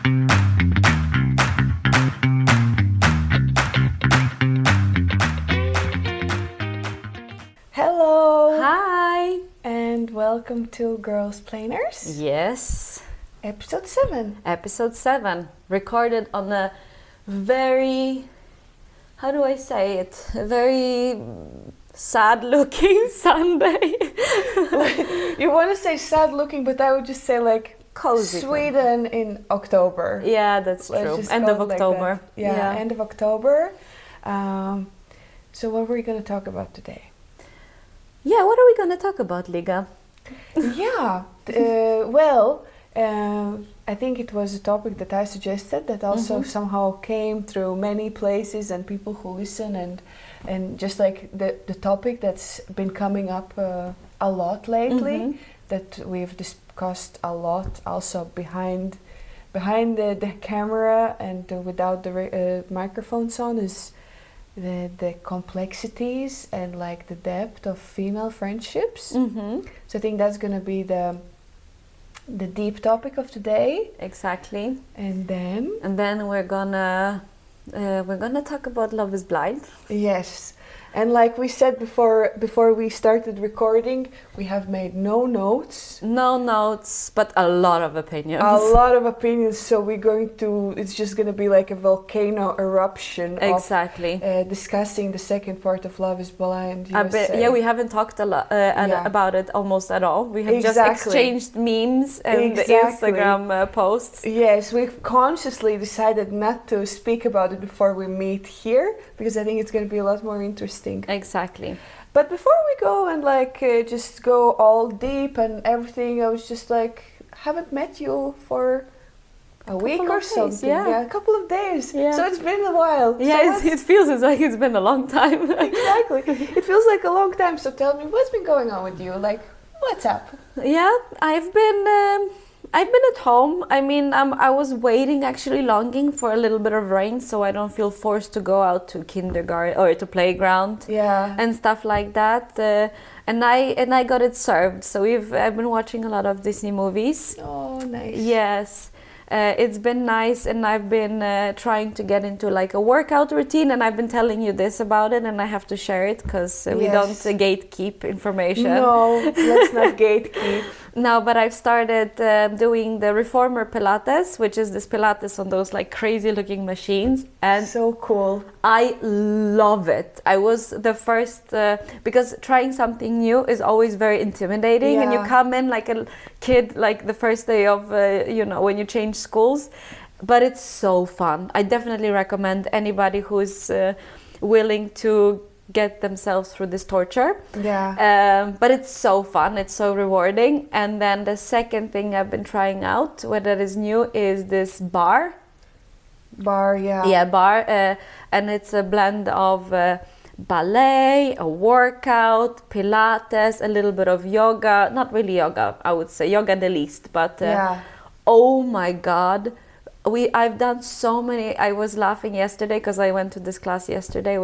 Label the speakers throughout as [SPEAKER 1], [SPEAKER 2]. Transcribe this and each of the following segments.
[SPEAKER 1] Hello!
[SPEAKER 2] Hi!
[SPEAKER 1] And welcome to Girlsplainers.
[SPEAKER 2] Yes.
[SPEAKER 1] Episode 7.
[SPEAKER 2] Episode 7. Recorded on a very, how do I say it? A very sad looking Sunday.
[SPEAKER 1] You want to say sad looking, but I would just say like
[SPEAKER 2] cozy.
[SPEAKER 1] Sweden in October.
[SPEAKER 2] Yeah, that's true. End of October.
[SPEAKER 1] Like yeah, end of October. So what were we going to talk about today?
[SPEAKER 2] Yeah, what are we going to talk about, Liga?
[SPEAKER 1] Yeah, I think it was a topic that I suggested that also somehow came through many places and people who listen and just like the topic that's been coming up a lot lately that we've discussed a lot also behind the camera and without the microphones on is the complexities and like the depth of female friendships. So I think that's going to be the deep topic of today.
[SPEAKER 2] Exactly.
[SPEAKER 1] And then
[SPEAKER 2] we're gonna talk about Love is Blind.
[SPEAKER 1] Yes. And like we said before we started recording, we have made no notes.
[SPEAKER 2] No notes, but a lot of opinions.
[SPEAKER 1] A lot of opinions, so it's just going to be like a volcano eruption.
[SPEAKER 2] Exactly.
[SPEAKER 1] Of discussing the second part of Love is Blind.
[SPEAKER 2] We haven't talked a lot about it almost at all. We have just exchanged memes and Instagram posts.
[SPEAKER 1] Yes, we've consciously decided not to speak about it before we meet here, because I think it's going to be a lot more interesting.
[SPEAKER 2] Exactly.
[SPEAKER 1] But before we go and just go all deep and everything, I was just like, haven't met you for a week or something. Yeah, a couple of days. Yeah. So it's been a while.
[SPEAKER 2] Yeah, so it feels like it's been a long time.
[SPEAKER 1] Exactly. It feels like a long time. So tell me, what's been going on with you? Like, what's up?
[SPEAKER 2] Yeah, I've been at home. I mean, I was waiting, actually longing for a little bit of rain, so I don't feel forced to go out to kindergarten or to playground.
[SPEAKER 1] Yeah.
[SPEAKER 2] And stuff like that. And I got it served. So I've been watching a lot of Disney movies.
[SPEAKER 1] Oh, nice.
[SPEAKER 2] Yes. It's been nice, and I've been trying to get into like a workout routine, and I've been telling you this about it, and I have to share it because we don't gatekeep information.
[SPEAKER 1] No, let's not gatekeep.
[SPEAKER 2] No, but I've started doing the Reformer Pilates, which is this Pilates on those like crazy looking machines. And
[SPEAKER 1] so cool.
[SPEAKER 2] I love it. I was the first, because trying something new is always very intimidating. And you come in like a kid, like the first day of, when you change schools. But it's so fun. I definitely recommend anybody who is willing to get themselves through this torture.
[SPEAKER 1] Yeah.
[SPEAKER 2] But it's so fun, it's so rewarding. And then the second thing I've been trying out, what that is new, is this bar. Yeah, bar. And it's a blend of ballet, a workout, Pilates, a little bit of yoga. Not really yoga, I would say. Yoga the least. But oh my God. I've done so many. I was laughing yesterday because I went to this class yesterday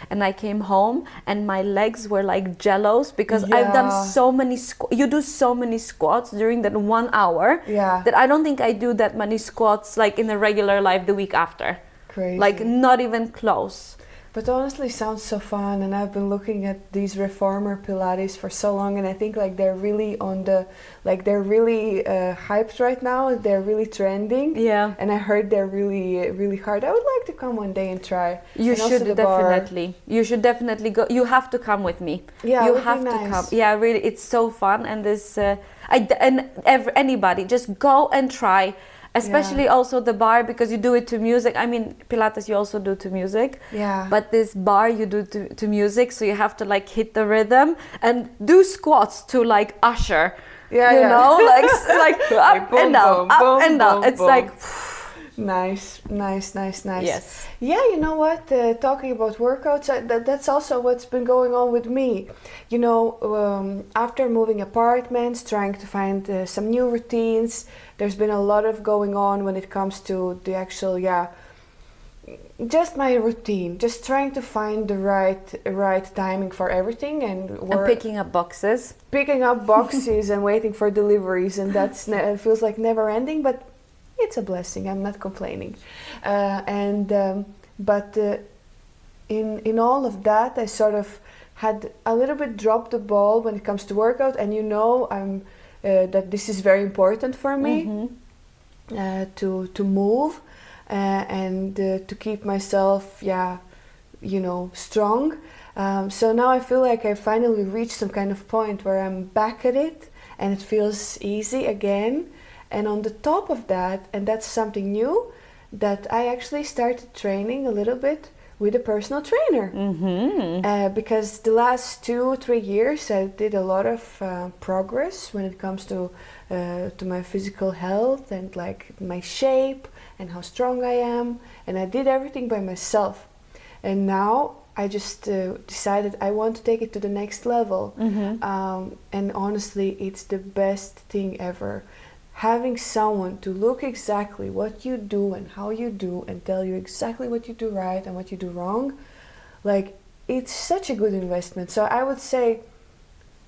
[SPEAKER 2] and I came home and my legs were like jellos because I've done so many you do so many squats during that 1 hour that I don't think I do that many squats like in a regular life the week after.
[SPEAKER 1] Crazy.
[SPEAKER 2] Like not even close.
[SPEAKER 1] But honestly, sounds so fun, and I've been looking at these Reformer Pilates for so long, and I think like they're really hyped right now. They're really trending. Yeah. And I heard they're really, really hard. I would like to come one day and try.
[SPEAKER 2] You should definitely. You should definitely go. You have to come with me.
[SPEAKER 1] Yeah,
[SPEAKER 2] you have to come. Yeah, really, it's so fun, and anybody just go and try. Especially also the bar, because you do it to music. I mean, Pilates you also do to music. Yeah. But this bar you do to music, so you have to like hit the rhythm and do squats to like Usher. Yeah. You know, like up and down, up and down. It's like.
[SPEAKER 1] Nice.
[SPEAKER 2] Yes.
[SPEAKER 1] Yeah, you know what? Talking about workouts, that's also what's been going on with me. You know, after moving apartments, trying to find some new routines, there's been a lot of going on when it comes to the actual, just my routine. Just trying to find the right timing for everything and
[SPEAKER 2] picking up boxes.
[SPEAKER 1] Picking up boxes and waiting for deliveries, and it feels like never ending, but it's a blessing. I'm not complaining. But in all of that, I sort of had a little bit dropped the ball when it comes to workout, and I'm that this is very important for me to move and to keep myself strong. So now I feel like I finally reached some kind of point where I'm back at it and it feels easy again. And on the top of that, and that's something new, that I actually started training a little bit with a personal trainer. Because the last 2-3 years I did a lot of progress when it comes to my physical health and like my shape and how strong I am, and I did everything by myself. And now I just decided I want to take it to the next level. And honestly, it's the best thing ever. Having someone to look exactly what you do and how you do and tell you exactly what you do right and what you do wrong, like, it's such a good investment. So I would say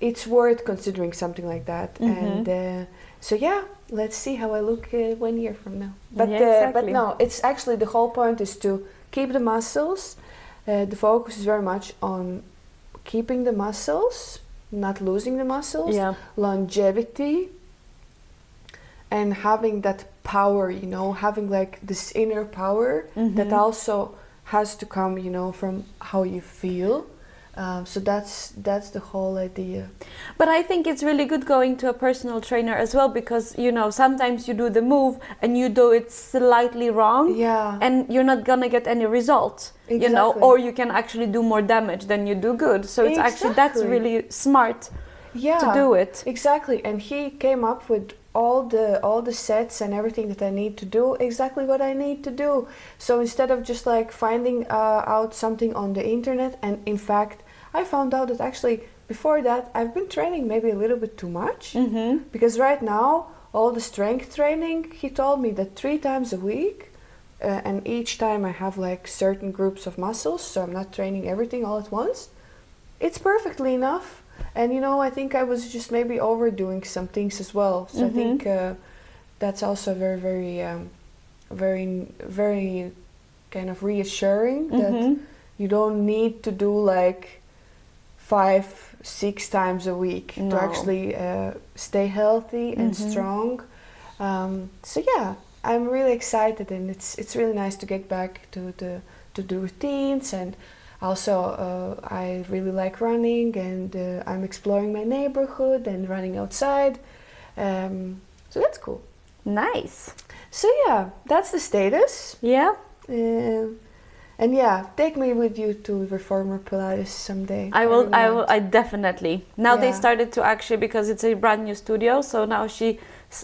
[SPEAKER 1] it's worth considering something like that. And so yeah, let's see how I look 1 year from now. But no, it's actually, the whole point is to keep the muscles. The focus is very much on keeping the muscles, not losing the muscles, longevity, and having that power, having like this inner power that also has to come, from how you feel. So that's the whole idea.
[SPEAKER 2] But I think it's really good going to a personal trainer as well, because sometimes you do the move and you do it slightly wrong, and you're not gonna get any result. Or you can actually do more damage than you do good. So it's actually, that's really smart to do it.
[SPEAKER 1] Exactly. And he came up with all the sets and everything that I need to do, exactly what I need to do. So instead of just like finding out something on the internet, and in fact I found out that actually before that I've been training maybe a little bit too much, because right now all the strength training, he told me that 3 times a week, and each time I have like certain groups of muscles, so I'm not training everything all at once. It's perfectly enough. And I think I was just maybe overdoing some things as well. So I think that's also very, very, very, very kind of reassuring that you don't need to do like 5-6 times a week to actually stay healthy and strong. So yeah, I'm really excited, and it's really nice to get back to the routines. And also, I really like running, and I'm exploring my neighborhood and running outside. So that's cool.
[SPEAKER 2] Nice.
[SPEAKER 1] So yeah, that's the status.
[SPEAKER 2] Yeah.
[SPEAKER 1] And yeah, take me with you to Reformer Pilates someday.
[SPEAKER 2] I will. I definitely. Now they started to actually, because it's a brand new studio, so now she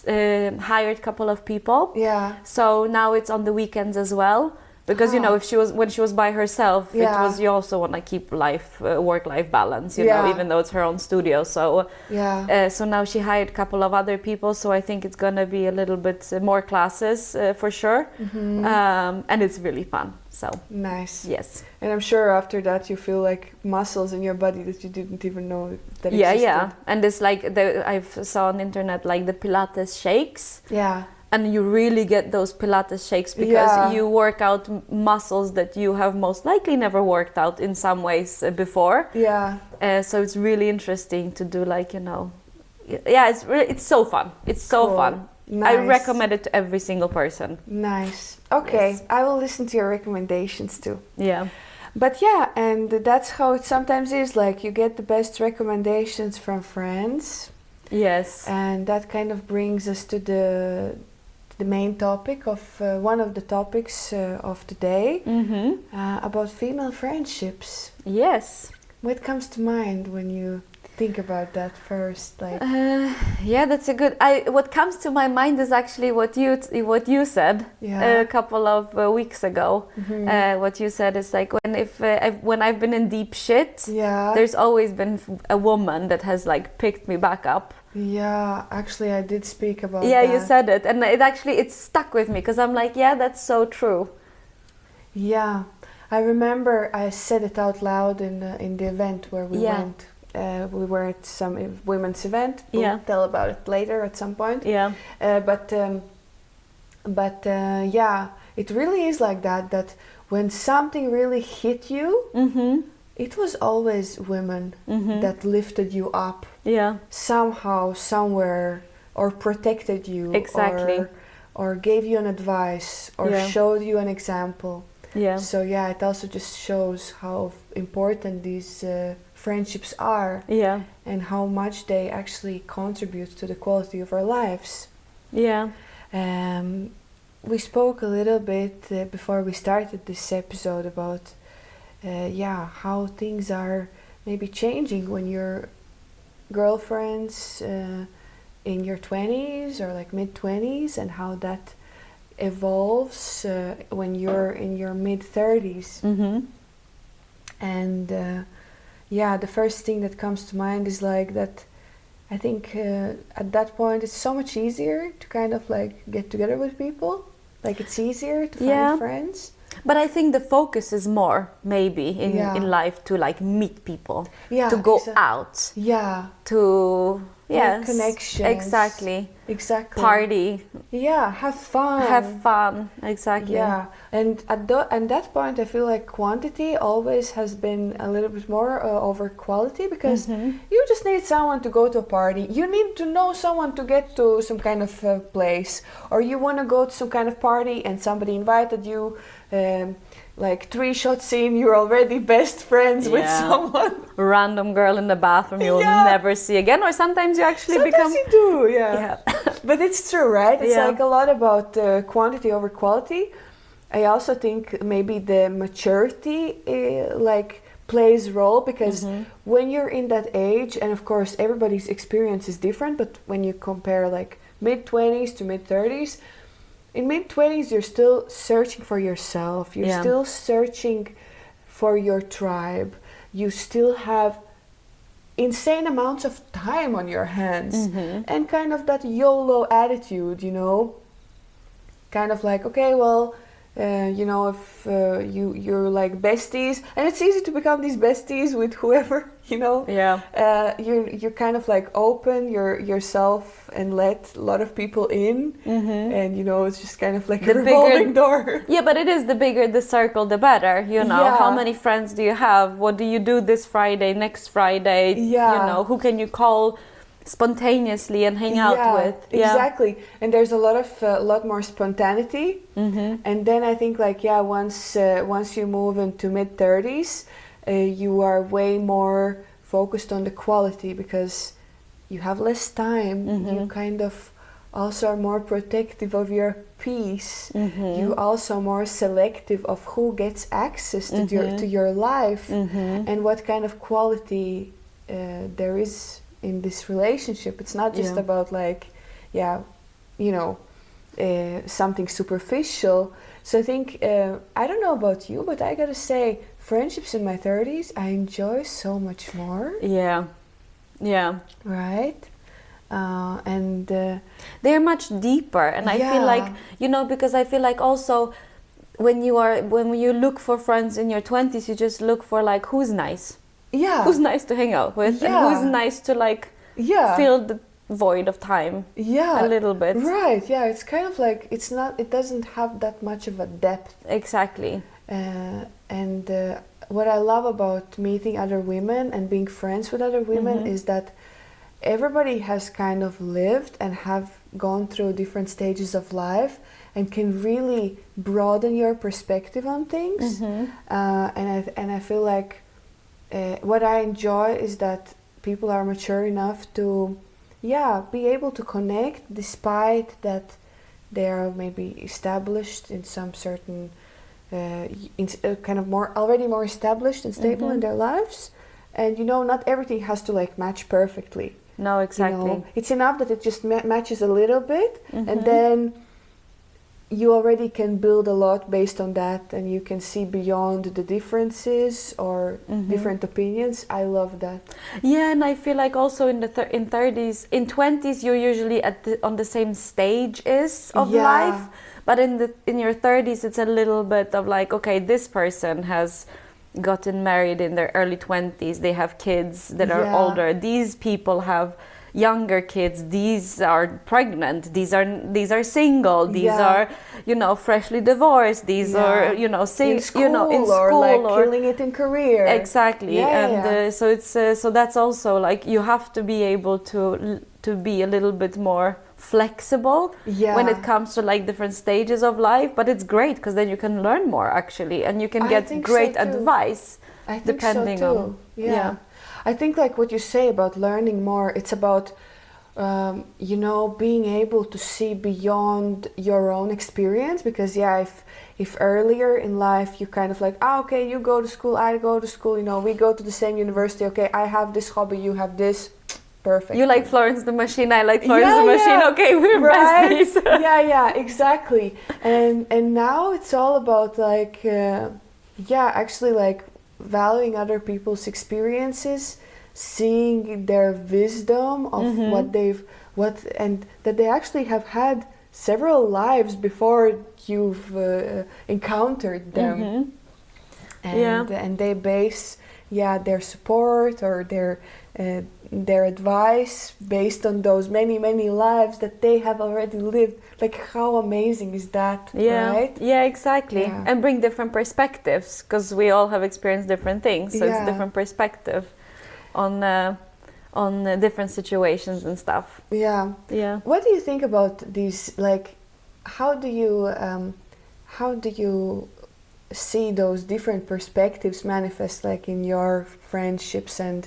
[SPEAKER 2] hired a couple of people.
[SPEAKER 1] Yeah.
[SPEAKER 2] So now it's on the weekends as well. Because if when she was by herself, it was, you also want to keep work-life balance, even though it's her own studio. So so now she hired a couple of other people. So I think it's gonna be a little bit more classes for sure, and it's really fun. So
[SPEAKER 1] nice.
[SPEAKER 2] Yes.
[SPEAKER 1] And I'm sure after that you feel like muscles in your body that you didn't even know that existed.
[SPEAKER 2] Yeah. And it's like I saw on the internet like the Pilates shakes.
[SPEAKER 1] Yeah.
[SPEAKER 2] And you really get those Pilates shakes because you work out muscles that you have most likely never worked out in some ways before.
[SPEAKER 1] Yeah.
[SPEAKER 2] So it's really interesting to do, like, it's so fun. It's so fun. Nice. I recommend it to every single person.
[SPEAKER 1] Nice. Okay, yes. I will listen to your recommendations too.
[SPEAKER 2] Yeah.
[SPEAKER 1] But yeah, and that's how it sometimes is. Like, you get the best recommendations from friends.
[SPEAKER 2] Yes.
[SPEAKER 1] And that kind of brings us to the main topic of one of the topics of today, about female friendships.
[SPEAKER 2] Yes.
[SPEAKER 1] What comes to mind when you think about that first? Like,
[SPEAKER 2] yeah, that's a good. What comes to my mind is actually what you said a couple of weeks ago. What you said is like, when I've been in deep shit, there's always been a woman that has like picked me back up.
[SPEAKER 1] Yeah, actually I did speak about that.
[SPEAKER 2] Yeah, you said it, and it stuck with me because I'm like, yeah, that's so true.
[SPEAKER 1] Yeah, I remember I said it out loud in the event where we went. We were at some women's event. We'll tell about it later at some point.
[SPEAKER 2] Yeah.
[SPEAKER 1] But But it really is like that when something really hit you, it was always women that lifted you up somehow, somewhere, or protected you, or gave you an advice, or showed you an example. So it also just shows how important these friendships are, and how much they actually contribute to the quality of our lives. We spoke a little bit before we started this episode about how things are maybe changing when you're girlfriends in your 20s or like mid-20s, and how that evolves when you're in your mid-30s. And the first thing that comes to mind is like that I think at that point it's so much easier to kind of like get together with people. Like it's easier to find friends.
[SPEAKER 2] But I think the focus is more maybe in life to like meet people, to go out, to
[SPEAKER 1] connections,
[SPEAKER 2] exactly, party,
[SPEAKER 1] have fun,
[SPEAKER 2] exactly,
[SPEAKER 1] and at that point I feel like quantity always has been a little bit more over quality, because you just need someone to go to a party, you need to know someone to get to some kind of place, or you want to go to some kind of party and somebody invited you. Like 3 shots in, you're already best friends with someone.
[SPEAKER 2] Random girl in the bathroom you'll never see again, or sometimes you actually
[SPEAKER 1] sometimes you do, But it's true, right? It's like a lot about quantity over quality. I also think maybe the maturity plays a role, because when you're in that age, and of course everybody's experience is different, but when you compare like mid-20s to mid-30s, in mid-20s, you're still searching for yourself. You're still searching for your tribe. You still have insane amounts of time on your hands. And kind of that YOLO attitude, you know? Kind of like, okay, well, if you're like besties, and it's easy to become these besties with whoever, you know? You're kind of like open yourself and let a lot of people in, and it's just kind of like a revolving door.
[SPEAKER 2] Yeah, but it is the bigger the circle, the better. How many friends do you have? What do you do this Friday, next Friday? Who can you call spontaneously and hang out with?
[SPEAKER 1] Exactly. And there's a lot more spontaneity. And then I think once you move into mid-30s, you are way more focused on the quality, because you have less time. You kind of also are more protective of your peace. You also more selective of who gets access to your life, and what kind of quality there is in this relationship. It's not just about something superficial. So I think I don't know about you, but I gotta say, friendships in my 30s I enjoy so much more. Right. And
[SPEAKER 2] they're much deeper, and I feel like because I feel like also when you look for friends in your 20s, you just look for like who's nice. Who's nice to hang out with, and who's nice to fill the void of time a little bit.
[SPEAKER 1] Right. It's kind of like it doesn't have that much of a depth.
[SPEAKER 2] Exactly.
[SPEAKER 1] And what I love about meeting other women and being friends with other women is that everybody has kind of lived and have gone through different stages of life, and can really broaden your perspective on things. And I feel like what I enjoy is that people are mature enough to be able to connect, despite that they are maybe established in some certain kind of already more established and stable in their lives, and not everything has to like match perfectly.
[SPEAKER 2] No, exactly.
[SPEAKER 1] It's enough that it just matches a little bit, and then you already can build a lot based on that, and you can see beyond the differences or different opinions. I love that.
[SPEAKER 2] Yeah, and I feel like also in 20s, you're usually on the same stage of life, but in your 30s, it's a little bit of like, okay, this person has gotten married in their early 20s, they have kids that are older. These people have younger kids, these are pregnant, these are single, these are, you know, freshly divorced, these are, you know,
[SPEAKER 1] in school or like killing it in career.
[SPEAKER 2] Exactly. So it's so that's also like you have to be able to be a little bit more flexible when it comes to like different stages of life, but it's great because then you can learn more actually, and you can get great advice depending on
[SPEAKER 1] I think like what you say about learning more, it's about you know, being able to see beyond your own experience, because if earlier in life you kind of like, okay, you go to school, I go to school, you know, we go to the same university, okay, I have this hobby, you have this. Perfect.
[SPEAKER 2] You like Florence the Machine, I like Florence the Machine. Okay, we're besties.
[SPEAKER 1] Exactly. And now it's all about like actually like valuing other people's experiences, seeing their wisdom of and that they actually have had several lives before you've encountered them. And they base their support or their advice based on those many lives that they have already lived. Like, how amazing is that, right?
[SPEAKER 2] Yeah, exactly. And bring different perspectives, because we all have experienced different things, so it's a different perspective on different situations and stuff. What do you think about these, like, how do you see those different perspectives manifest like in your friendships, and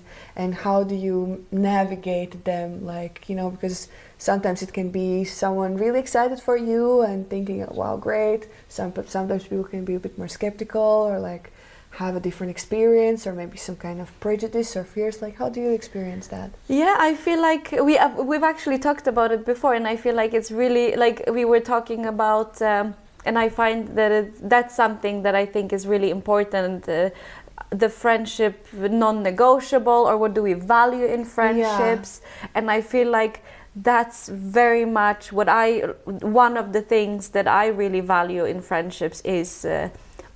[SPEAKER 2] how do you navigate them, like, you know, because sometimes it can be someone really excited for you and thinking, wow, great. Sometimes people can be a bit more skeptical or like have a different experience or maybe some kind of prejudice or fears. Like, how do you experience that? I feel like we've actually talked about it before, and I feel like it's really like we were talking about and I find that that's something that I think is really important, the friendship non-negotiable, or what do we value in friendships. And I feel like that's very much one of the things that I really value in friendships is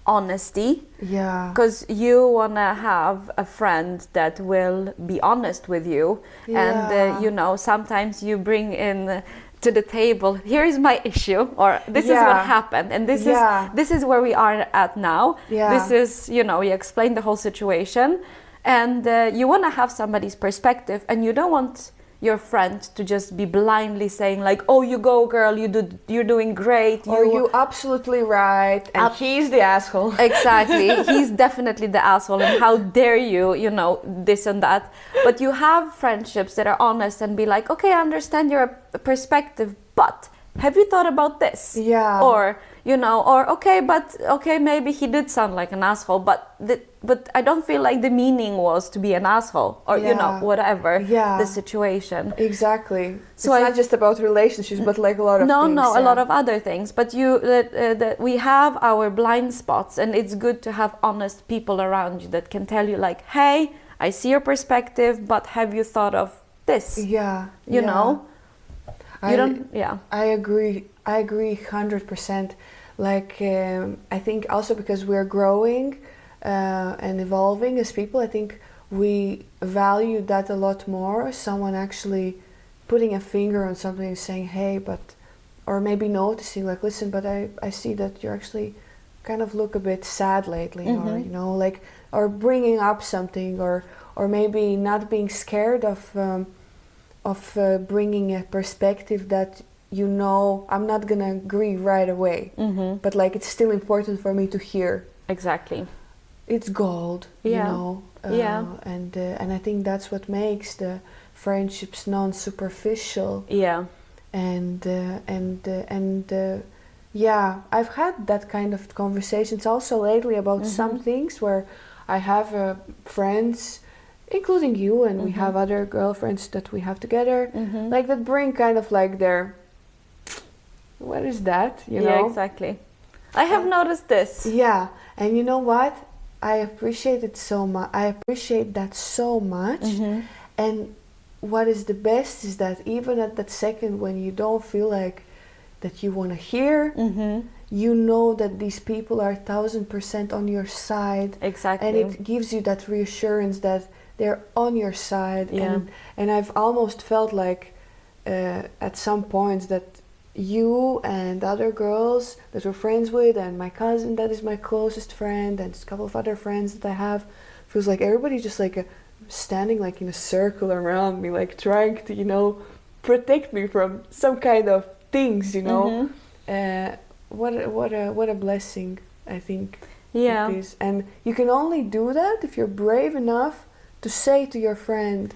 [SPEAKER 2] honesty. Because you want to have a friend that will be honest with you. And you know, sometimes you bring in to the table, here is my issue, or this is what happened, and this is where we are at now. This is, you know, you explain the whole situation, and you want to have somebody's perspective, and you don't want your friend to just be blindly saying like, oh, you go girl, you're doing great,
[SPEAKER 1] or you absolutely right, and he's the asshole.
[SPEAKER 2] Exactly. He's definitely the asshole, and how dare you, you know, this and that. But you have friendships that are honest and be like, okay, I understand your perspective, but have you thought about this? Or, you know, or okay, maybe he did sound like an asshole, but I don't feel like the meaning was to be an asshole, or you know, whatever the situation.
[SPEAKER 1] Exactly. So it's not just about relationships, but like a lot of things.
[SPEAKER 2] A lot of other things. But that we have our blind spots, and it's good to have honest people around you that can tell you like, hey, I see your perspective, but have you thought of this? You know. I agree 100%. Like I think also because we're growing and evolving as people, I think we value that a lot more. Someone actually putting a finger on something and saying, hey, or maybe noticing like, listen, but I see that you actually kind of look a bit sad lately, or, you know, like, or bringing up something, or maybe not being scared of bringing a perspective that, you know, I'm not gonna agree right away, but like it's still important for me to hear. Exactly.
[SPEAKER 1] It's gold, you know. And I think that's what makes the friendships non-superficial. And I've had that kind of conversations also lately about some things where I have friends, including you, and we have other girlfriends that we have together, like that bring kind of like their, what is that, you know?
[SPEAKER 2] Yeah, exactly. I have noticed this.
[SPEAKER 1] Yeah, and you know what? I appreciate it so much. I appreciate that so much. And what is the best is that even at that second when you don't feel like that you want to hear, you know that these people are 1000% on your side.
[SPEAKER 2] Exactly.
[SPEAKER 1] And it gives you that reassurance that they're on your side. And I've almost felt like at some points that you and other girls that we're friends with, and my cousin that is my closest friend, and a couple of other friends that I have, feels like everybody just like standing like in a circle around me, like trying to, you know, protect me from some kind of things, you know. What a blessing, I think.
[SPEAKER 2] Yeah.
[SPEAKER 1] It is. And you can only do that if you're brave enough to say to your friend,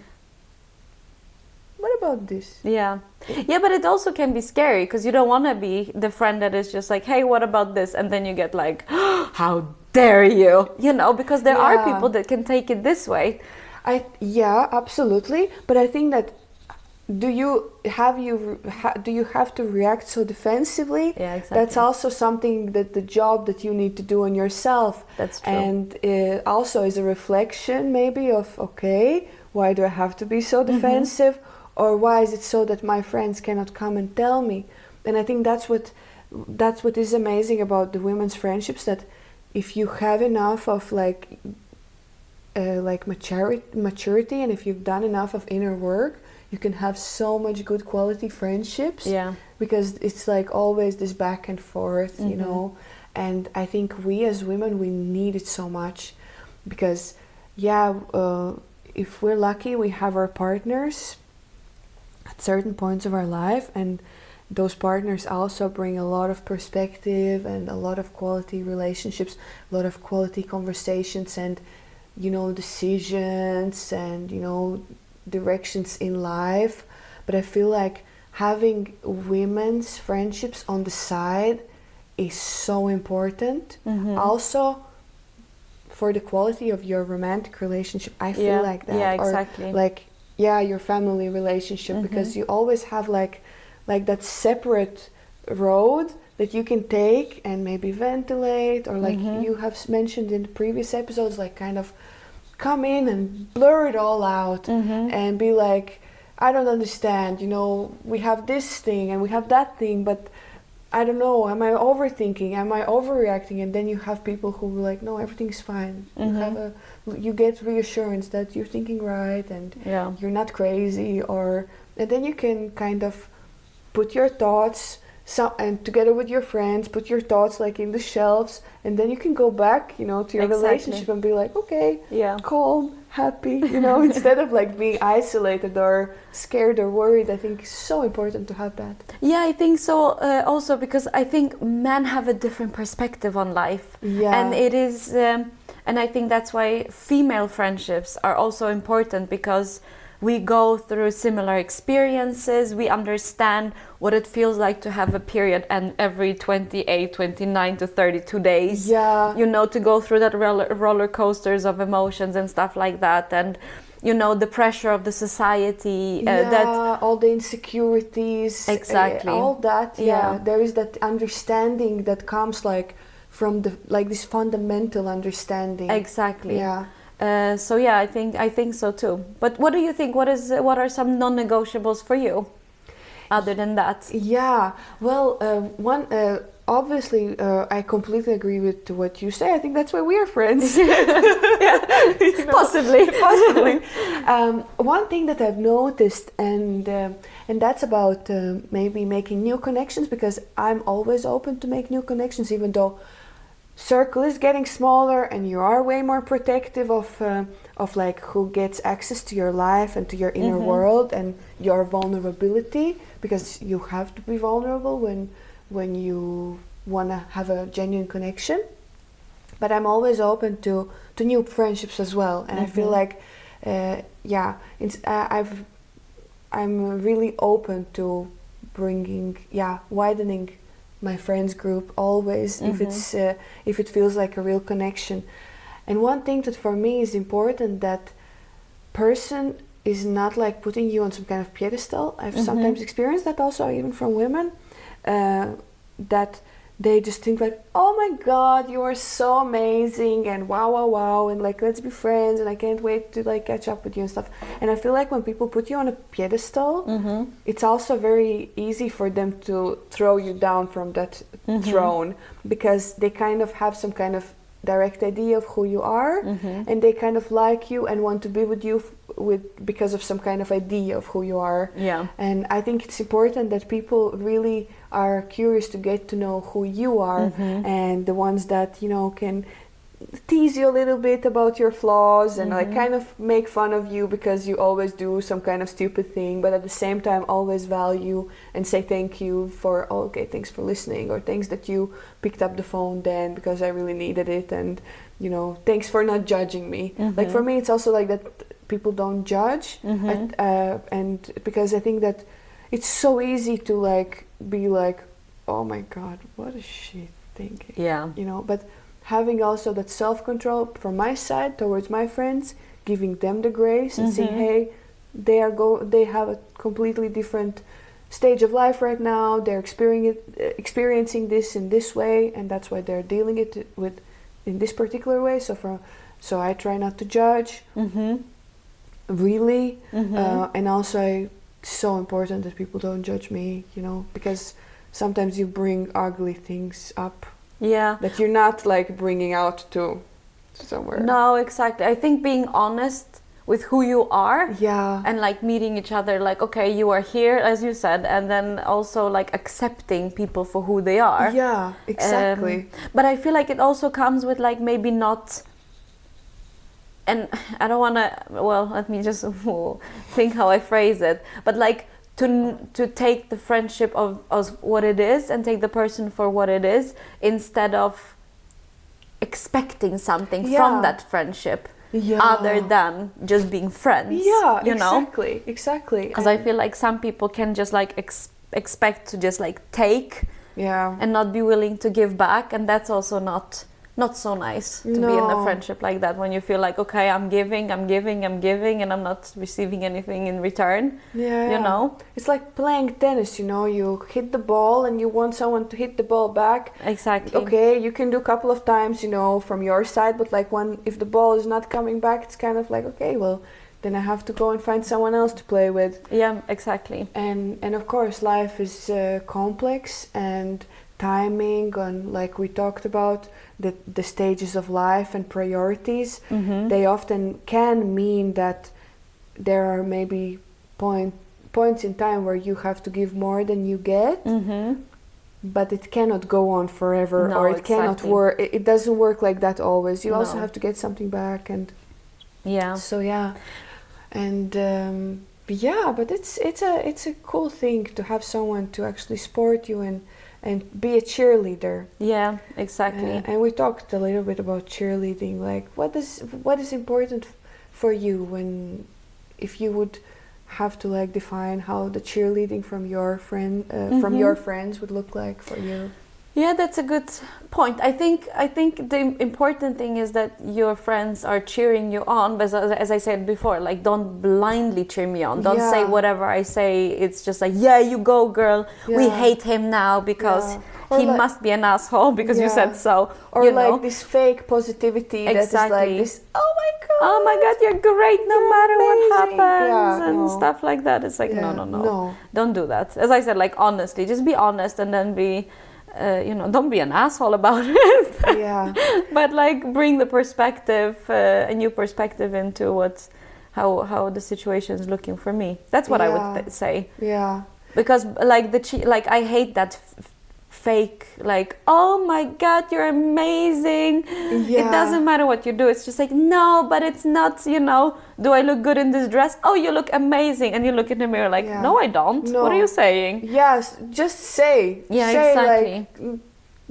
[SPEAKER 1] what about this?
[SPEAKER 2] Yeah, but it also can be scary because you don't want to be the friend that is just like, hey, what about this? And then you get like, oh, how dare you? You know, because there are people that can take it this way.
[SPEAKER 1] Absolutely. But I think that do you have to react so defensively?
[SPEAKER 2] Yeah, exactly.
[SPEAKER 1] That's also something that the job that you need to do on yourself.
[SPEAKER 2] That's true.
[SPEAKER 1] And it also is a reflection maybe of, okay, why do I have to be so defensive? Or why is it so that my friends cannot come and tell me? And I think that's what is amazing about the women's friendships, that if you have enough of like maturity, and if you've done enough of inner work, you can have so much good quality friendships.
[SPEAKER 2] Yeah.
[SPEAKER 1] Because it's like always this back and forth, you know. And I think we as women, we need it so much, because if we're lucky, we have our partners at certain points of our life, and those partners also bring a lot of perspective and a lot of quality relationships, a lot of quality conversations, and, you know, decisions and, you know, directions in life. But I feel like having women's friendships on the side is so important. Also for the quality of your romantic relationship, I feel like that.
[SPEAKER 2] Yeah, exactly.
[SPEAKER 1] Or like, your family relationship, because you always have like that separate road that you can take and maybe ventilate, or like you have mentioned in the previous episodes, like kind of come in and blur it all out and be like, I don't understand, you know, we have this thing and we have that thing, but I don't know, am I overthinking, am I overreacting? And then you have people who will like, no, everything's fine. You get reassurance that you're thinking right, and you're not crazy, and then you can kind of put your thoughts and together with your friends, put your thoughts like in the shelves, and then you can go back, you know, to your relationship and be like, okay, calm, happy, you know, instead of like being isolated or scared or worried. I think it's so important to have that.
[SPEAKER 2] Yeah, I think so. Also because I think men have a different perspective on life, and it is, and I think that's why female friendships are also important, because we go through similar experiences. We understand what it feels like to have a period, and every 28, 29 to 32 days, you know, to go through that roller coasters of emotions and stuff like that. And, you know, the pressure of the society, that
[SPEAKER 1] all the insecurities, all that. There is that understanding that comes like from this fundamental understanding.
[SPEAKER 2] Exactly. So I think so too. But what do you think? What are some non-negotiables for you, other than that?
[SPEAKER 1] One obviously I completely agree with what you say. I think that's why we are friends.
[SPEAKER 2] You know, possibly.
[SPEAKER 1] One thing that I've noticed, and that's about maybe making new connections, because I'm always open to make new connections, even though circle is getting smaller and you are way more protective of like who gets access to your life and to your inner world and your vulnerability, because you have to be vulnerable when you want to have a genuine connection. But I'm always open to new friendships as well, and I feel like I'm really open to widening my friends group always, if it feels like a real connection. And one thing that for me is important, that person is not like putting you on some kind of pedestal. I've sometimes experienced that also, even from women, that they just think like, oh my god, you are so amazing, and wow, and like, let's be friends, and I can't wait to like catch up with you and stuff. And I feel like when people put you on a pedestal, it's also very easy for them to throw you down from that throne, because they kind of have some kind of direct idea of who you are, and they kind of like you and want to be with you because of some kind of idea of who you are.
[SPEAKER 2] Yeah.
[SPEAKER 1] And I think it's important that people really are curious to get to know who you are, and the ones that, you know, can tease you a little bit about your flaws and like kind of make fun of you because you always do some kind of stupid thing, but at the same time always value and say thank you for, oh, okay, thanks for listening, or thanks that you picked up the phone then because I really needed it, and, you know, thanks for not judging me. Like for me it's also like that people don't judge, and because I think that it's so easy to like be like, oh my god, what is she thinking?
[SPEAKER 2] Yeah.
[SPEAKER 1] You know, but having also that self-control from my side towards my friends, giving them the grace and saying, hey, they have a completely different stage of life right now, they're experiencing this in this way, and that's why they're dealing it with in this particular way. So I try not to judge, really, and also it's so important that people don't judge me, you know, because sometimes you bring ugly things up.
[SPEAKER 2] Yeah.
[SPEAKER 1] That you're not like bringing out to somewhere.
[SPEAKER 2] No, exactly. I think being honest with who you are.
[SPEAKER 1] Yeah.
[SPEAKER 2] And like meeting each other, like, okay, you are here, as you said, and then also like accepting people for who they are.
[SPEAKER 1] Yeah, exactly.
[SPEAKER 2] But I feel like it also comes with like maybe not, and I don't want to, well, let me just think how I phrase it, but like to take the friendship of what it is and take the person for what it is instead of expecting something from that friendship, other than just being friends.
[SPEAKER 1] Yeah,
[SPEAKER 2] you know?
[SPEAKER 1] Exactly.
[SPEAKER 2] Because I feel like some people can just like expect to just like take and not be willing to give back, and that's also not so nice to be in a friendship like that, when you feel like, okay, I'm giving, and I'm not receiving anything in return.
[SPEAKER 1] Yeah.
[SPEAKER 2] You know?
[SPEAKER 1] It's like playing tennis, you know, you hit the ball and you want someone to hit the ball back.
[SPEAKER 2] Exactly.
[SPEAKER 1] Okay, you can do a couple of times, you know, from your side, but like if the ball is not coming back, it's kind of like, okay, well, then I have to go and find someone else to play with.
[SPEAKER 2] Yeah, exactly.
[SPEAKER 1] And of course, life is complex, and timing, and like we talked about, the stages of life and priorities, they often can mean that there are maybe points in time where you have to give more than you get, but it cannot go on forever, or it cannot work. It doesn't work like that always. You also have to get something back, and so and but it's a cool thing to have someone to actually support you and be a cheerleader.
[SPEAKER 2] Yeah, exactly.
[SPEAKER 1] And we talked a little bit about cheerleading. Like, what is important for you if you would have to like define how the cheerleading from your from your friends would look like for you?
[SPEAKER 2] Yeah, that's a good point. I think the important thing is that your friends are cheering you on, but as I said before, like, don't blindly cheer me on. Don't say whatever I say. It's just like, yeah, you go, girl. We hate him now because he must be an asshole because you said so.
[SPEAKER 1] Or
[SPEAKER 2] you
[SPEAKER 1] like
[SPEAKER 2] know?
[SPEAKER 1] this fake positivity that is like this, oh my god,
[SPEAKER 2] you're great no matter
[SPEAKER 1] amazing.
[SPEAKER 2] what happens, and stuff like that. It's like, no. Don't do that. As I said, like, honestly, just be honest, and then be... don't be an asshole about it. But like, bring the perspective, a new perspective into how the situation is looking for me. That's what I would say. Yeah. Because like I hate that fake, like, oh my god, you're amazing. It doesn't matter what you do. It's just like, no, but it's not, do I look good in this dress? Oh, you look amazing. And you look in the mirror like, no, I don't. No. What are you saying?
[SPEAKER 1] Yes, just say.
[SPEAKER 2] Yeah,
[SPEAKER 1] say,
[SPEAKER 2] exactly.
[SPEAKER 1] Like,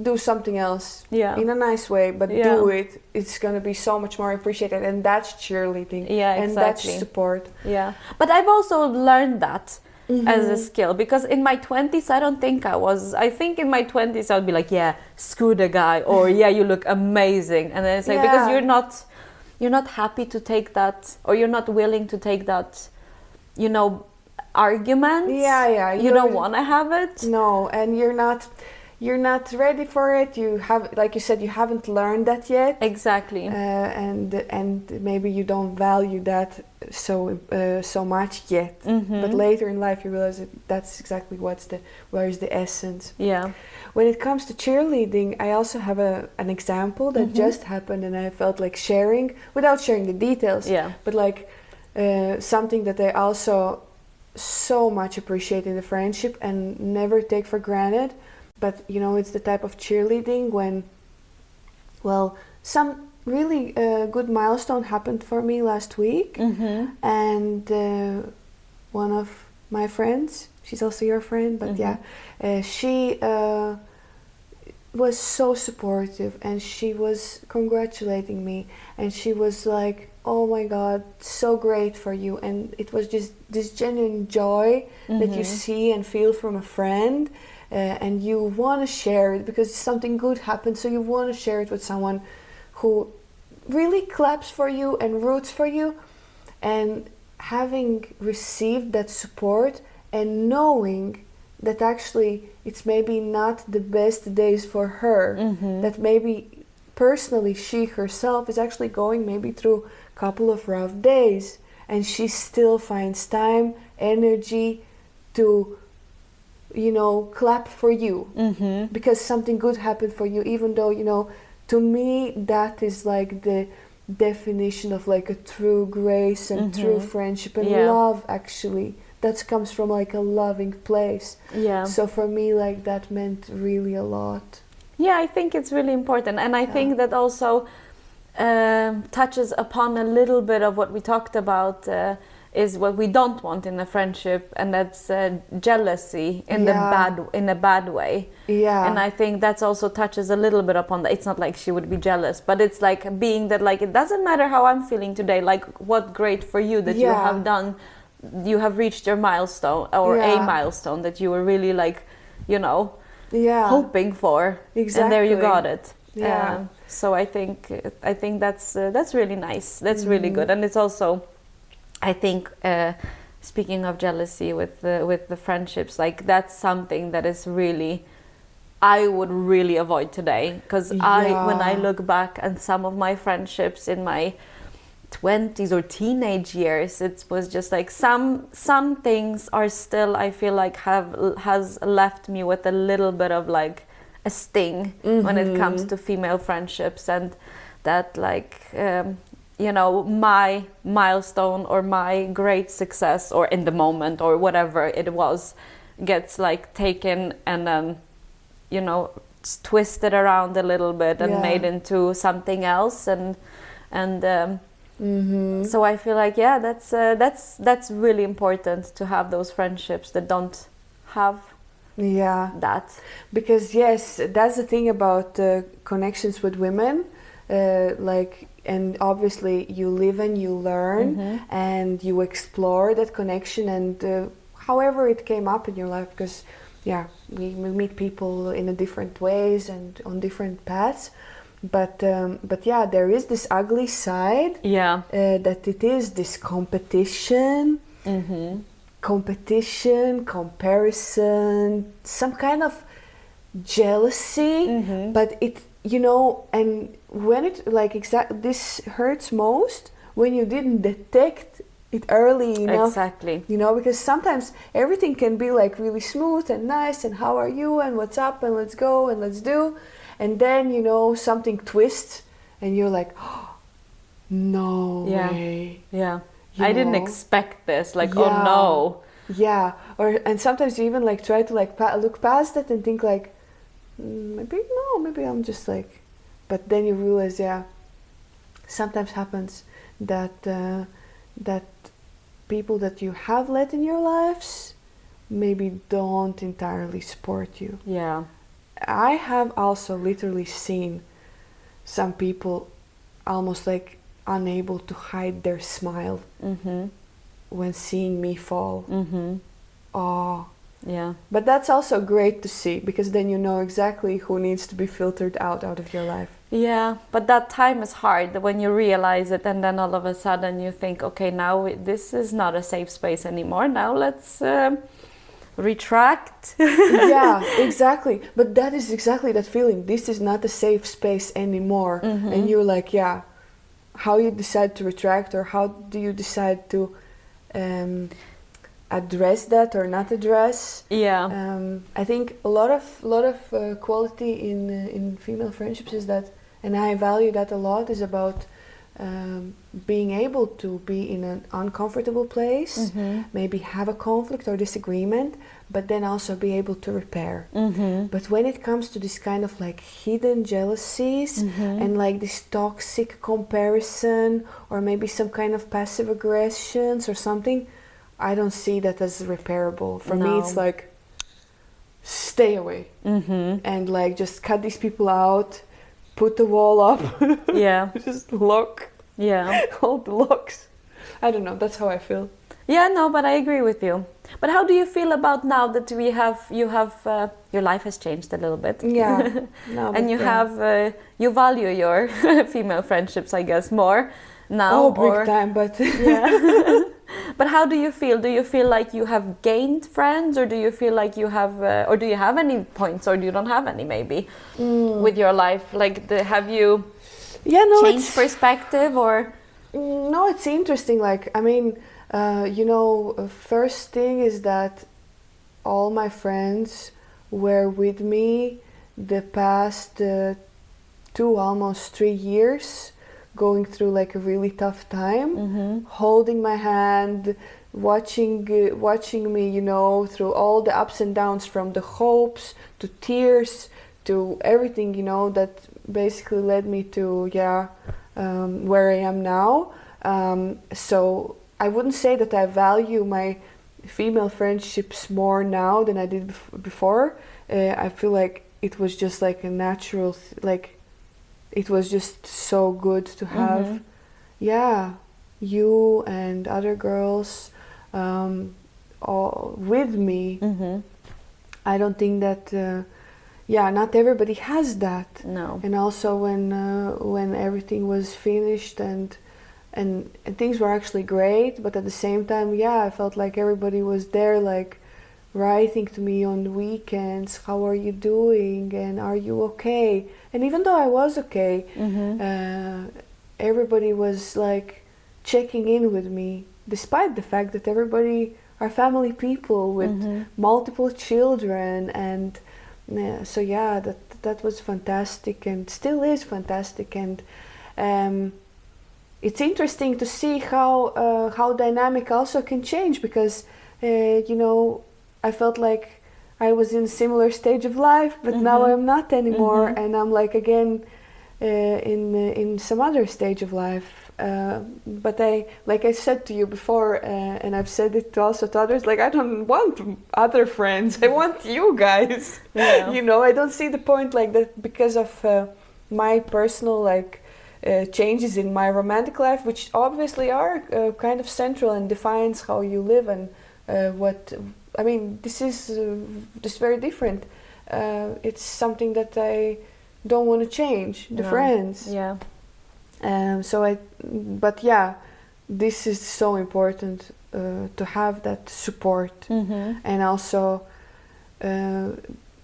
[SPEAKER 1] do something else in a nice way, but do it. It's going to be so much more appreciated, and that's cheerleading.
[SPEAKER 2] Yeah, exactly.
[SPEAKER 1] And that's support.
[SPEAKER 2] Yeah. But I've also learned that as a skill, because in my 20s I don't think I was. I think in my 20s I would be like, yeah, screw the guy, or yeah, you look amazing, and then it's like, because you're not happy to take that, or you're not willing to take that, argument. You don't want to have it.
[SPEAKER 1] No, and you're not you're not ready for it. You have, like you said, you haven't learned that yet.
[SPEAKER 2] Exactly.
[SPEAKER 1] And maybe you don't value that so much yet. But later in life, you realize that's exactly where is the essence.
[SPEAKER 2] Yeah.
[SPEAKER 1] When it comes to cheerleading, I also have an example that just happened, and I felt like sharing without sharing the details.
[SPEAKER 2] Yeah.
[SPEAKER 1] But like something that I also so much appreciate in the friendship and never take for granted. But you know, it's the type of cheerleading when, well, some really good milestone happened for me last week, and one of my friends, she's also your friend, but she was so supportive, and she was congratulating me, and she was like, oh my God, so great for you. And it was just this genuine joy that you see and feel from a friend, and you want to share it because something good happened, so you want to share it with someone who really claps for you and roots for you. And having received that support and knowing that actually it's maybe not the best days for her, that maybe personally she herself is actually going maybe through a couple of rough days, and she still finds time, energy to, you know, clap for you because something good happened for you. Even though, you know, to me that is like the definition of like a true grace and true friendship and love, actually. That comes from like a loving place. Yeah. So for me, like, that meant really a lot.
[SPEAKER 2] Yeah, I think it's really important, and I think that also touches upon a little bit of what we talked about, is what we don't want in a friendship, and that's jealousy in a bad way. Yeah. And I think that's also touches a little bit upon that. It's not like she would be jealous, but it's like being that, like, it doesn't matter how I'm feeling today. Like, what great for you that you have done. You have reached your milestone, or a milestone that you were really, like, you know, hoping for. Exactly. And there you got it. Yeah. So I think that's really nice. That's really good. And it's also, I think, speaking of jealousy with the friendships, like, that's something that is really, I would really avoid today, because when I look back at some of my friendships in my 20s or teenage years, it was just like some things are still, I feel like, has left me with a little bit of like a sting when it comes to female friendships, and that, like, you know, my milestone or my great success, or in the moment or whatever it was, gets like taken and you know, twisted around a little bit and made into something else, and so I feel like that's really important, to have those friendships that don't have that. Because yes, that's the thing about connections with women, like, and obviously you live and you learn and you explore that connection, and however it came up in your life, because we meet people in a different ways and on different paths. But there is this ugly side, that it is this comparison, some kind of jealousy, but it, you know, and when it, like, this hurts most when you didn't detect it early enough. Exactly. You know, because sometimes everything can be like really smooth and nice, and how are you, and what's up, and let's go and let's do. And then, you know, something twists and you're like, oh, no way. Yeah. I didn't expect this. Like, oh no. Yeah. And sometimes you even like try to like look past it and think like, maybe I'm just like, but then you realize, sometimes happens that that people that you have let in your lives maybe don't entirely support you. Yeah. I have also literally seen some people almost like unable to hide their smile when seeing me fall. Oh, yeah. But that's also great to see, because then you know exactly who needs to be filtered out of your life. Yeah, but that time is hard when you realize it, and then all of a sudden you think, okay, now this is not a safe space anymore. Now let's retract.
[SPEAKER 1] Yeah, exactly. But that is exactly that feeling. This is not a safe space anymore. And you're like, yeah, how you decide to retract, or how do you decide to address that or not address?
[SPEAKER 2] Yeah.
[SPEAKER 1] I think a lot of quality in female friendships is that, and I value that a lot, is about being able to be in an uncomfortable place, maybe have a conflict or disagreement, but then also be able to repair. But when it comes to this kind of like hidden jealousies and like this toxic comparison, or maybe some kind of passive aggressions or something, I don't see that as repairable. For me, it's like, stay away and like just cut these people out, put the wall up,
[SPEAKER 2] yeah,
[SPEAKER 1] just lock,
[SPEAKER 2] yeah,
[SPEAKER 1] all the locks. I don't know, that's how I feel.
[SPEAKER 2] Yeah, no, but I agree with you. But how do you feel about now that your life has changed a little bit?
[SPEAKER 1] Yeah, no,
[SPEAKER 2] and you value your female friendships, I guess, more now.
[SPEAKER 1] Oh, big time, but
[SPEAKER 2] yeah. But how do you feel? Do you feel like you have gained friends, or do you feel like you have, or do you have any points, or do you don't have any maybe with your life? Like, have you changed perspective, or?
[SPEAKER 1] No, it's interesting. Like, I mean, first thing is that all my friends were with me the past 2, almost 3 years, going through like a really tough time, holding my hand, watching me, through all the ups and downs, from the hopes to tears to everything, that basically led me to where I am now. So I wouldn't say that I value my female friendships more now than I did before. I feel like it was just like a natural it was just so good to have you and other girls all with me. I don't think that not everybody has that.
[SPEAKER 2] No.
[SPEAKER 1] And also when everything was finished and things were actually great, but at the same time, I felt like everybody was there, like writing to me on the weekends, how are you doing and are you okay? And even though I was okay, everybody was like checking in with me, despite the fact that everybody are family people with multiple children. And that was fantastic and still is fantastic. And it's interesting to see how dynamic also can change, because I felt like I was in a similar stage of life, but now I'm not anymore, and I'm like again in some other stage of life. But like I said to you before, and I've said it also to others, like I don't want other friends. I want you guys. Yeah. I don't see the point like that because of my personal changes in my romantic life, which obviously are kind of central and defines how you live and what. I mean, this is just very different. It's something that I don't want to change. The friends.
[SPEAKER 2] Yeah.
[SPEAKER 1] This is so important to have that support, and also,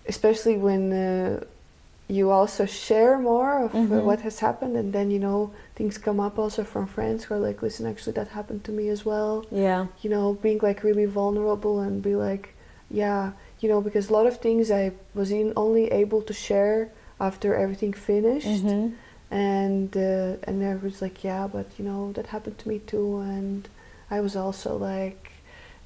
[SPEAKER 1] especially when you also share more of what has happened, and then things come up also from friends who are like, listen, actually that happened to me as well.
[SPEAKER 2] Yeah.
[SPEAKER 1] Being like really vulnerable and be like, because a lot of things I was only able to share after everything finished, and I was like, but that happened to me too, and I was also like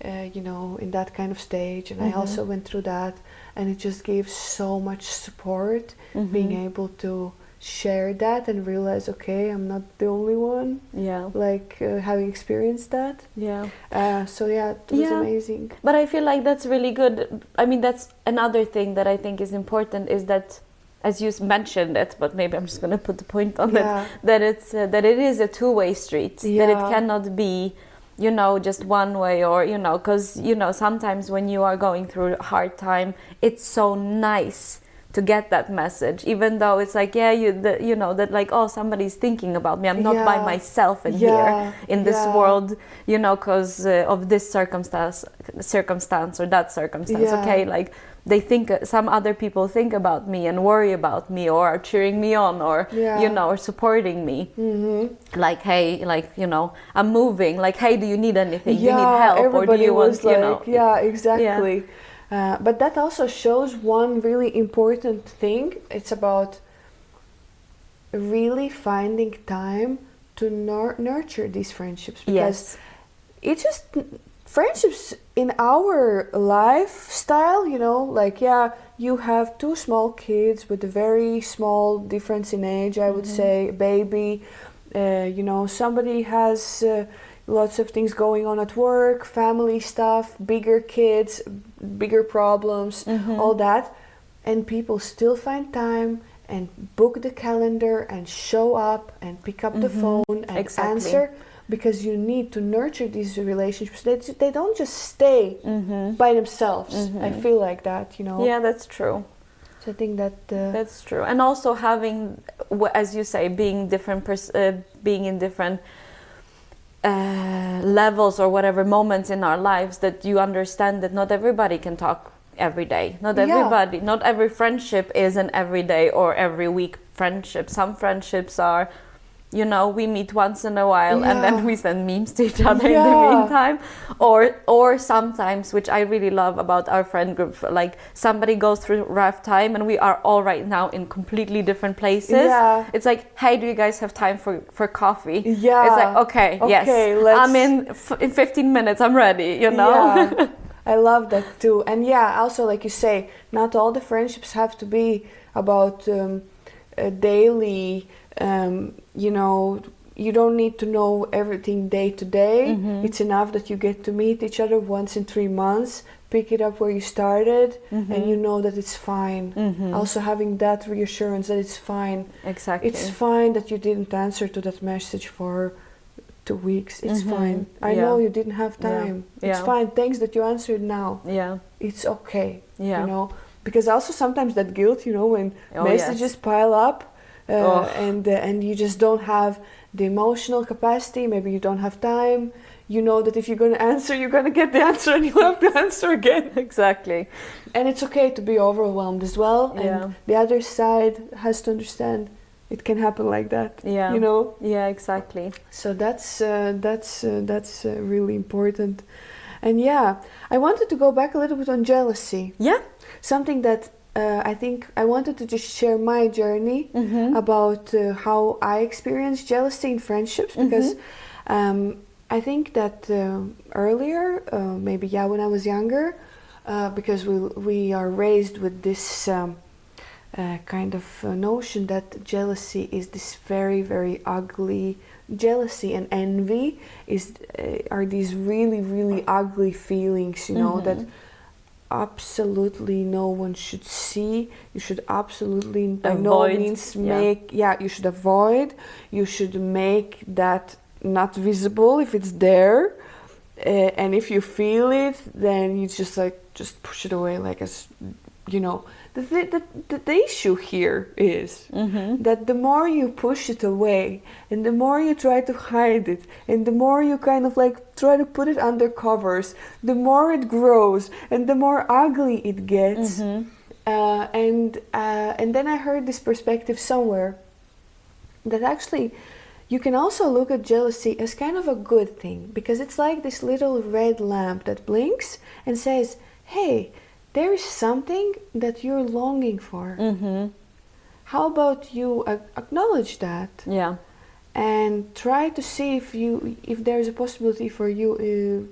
[SPEAKER 1] in that kind of stage, and I also went through that, and it just gave so much support, being able to share that and realize, okay, I'm not the only one, having experienced that. It was amazing.
[SPEAKER 2] But I feel like that's really good. I mean, that's another thing that I think is important, is that, as you mentioned it, but maybe I'm just going to put the point on it, that it's that it is a two-way street, that it cannot be just one way, or because sometimes when you are going through a hard time, it's so nice to get that message, even though it's like, yeah, you know, that like, oh, somebody's thinking about me. I'm not by myself in here, in this world, you know, because of this circumstance or that circumstance. Okay, like they think, some other people think about me and worry about me, or are cheering me on, or you know, or supporting me. Like, hey, like, you know, I'm moving. Like, hey, do you need anything? Do you need help, or do you want, you know?
[SPEAKER 1] Yeah, exactly. But that also shows one really important thing. It's about really finding time to nurture these friendships, because it's just friendships in our lifestyle, you know, like, you have 2 small kids with a very small difference in age, I would say, baby, you know, somebody has lots of things going on at work, family stuff, bigger kids, bigger problems, all that, and people still find time and book the calendar and show up and pick up the phone and answer, because you need to nurture these relationships. They don't just stay by themselves. I feel like that, you know.
[SPEAKER 2] Yeah, that's true.
[SPEAKER 1] So I think that
[SPEAKER 2] that's true. And also having, as you say, being different, being in different levels or whatever moments in our lives, that you understand that not everybody can talk every day. Not everybody, not every friendship is an everyday or every week friendship. Some friendships are, you know, we meet once in a while and then we send memes to each other in the meantime. Or sometimes, which I really love about our friend group, like somebody goes through a rough time and we are all right now in completely different places. It's like, hey, do you guys have time for coffee? It's like, okay, yes, I'm in 15 minutes, I'm ready, you know.
[SPEAKER 1] I love that too. And also, like you say, not all the friendships have to be about a daily, you know, you don't need to know everything day to day. It's enough that you get to meet each other once in 3 months, pick it up where you started, and you know that it's fine. Also having that reassurance that it's fine.
[SPEAKER 2] Exactly.
[SPEAKER 1] It's fine that you didn't answer to that message for 2 weeks. It's fine. I know you didn't have time. It's fine. Thanks that you answered now. It's okay. You know, because also sometimes that guilt, you know, when messages pile up, and you just don't have the emotional capacity, maybe you don't have time, you know that if you're going to answer, you're going to get the answer and you'll have to answer again.
[SPEAKER 2] Exactly.
[SPEAKER 1] And it's okay to be overwhelmed as well, and the other side has to understand it can happen like that, you know.
[SPEAKER 2] Exactly.
[SPEAKER 1] So that's really important. And I wanted to go back a little bit on jealousy. Something that I think I wanted to just share my journey about how I experienced jealousy in friendships, because I think that earlier, maybe when I was younger, because we are raised with this kind of notion that jealousy is this very, very ugly, jealousy and envy are these really, really ugly feelings, you know, that absolutely no one should see. You should absolutely by no means make you should avoid, you should make that not visible if it's there, and if you feel it, then you just push it away, like, as you know. The issue here is that the more you push it away and the more you try to hide it and the more you kind of like try to put it under covers, the more it grows and the more ugly it gets. And then I heard this perspective somewhere that actually you can also look at jealousy as kind of a good thing, because it's like this little red lamp that blinks and says, hey, there is something that you're longing for. How about you acknowledge that? And try to see if there's a possibility for you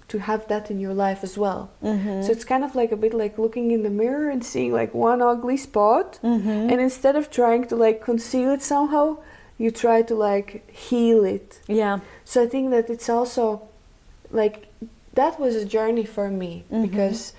[SPEAKER 1] to have that in your life as well. So it's kind of like a bit like looking in the mirror and seeing like one ugly spot, and instead of trying to like conceal it somehow, you try to like heal it. So I think that it's also like that was a journey for me, because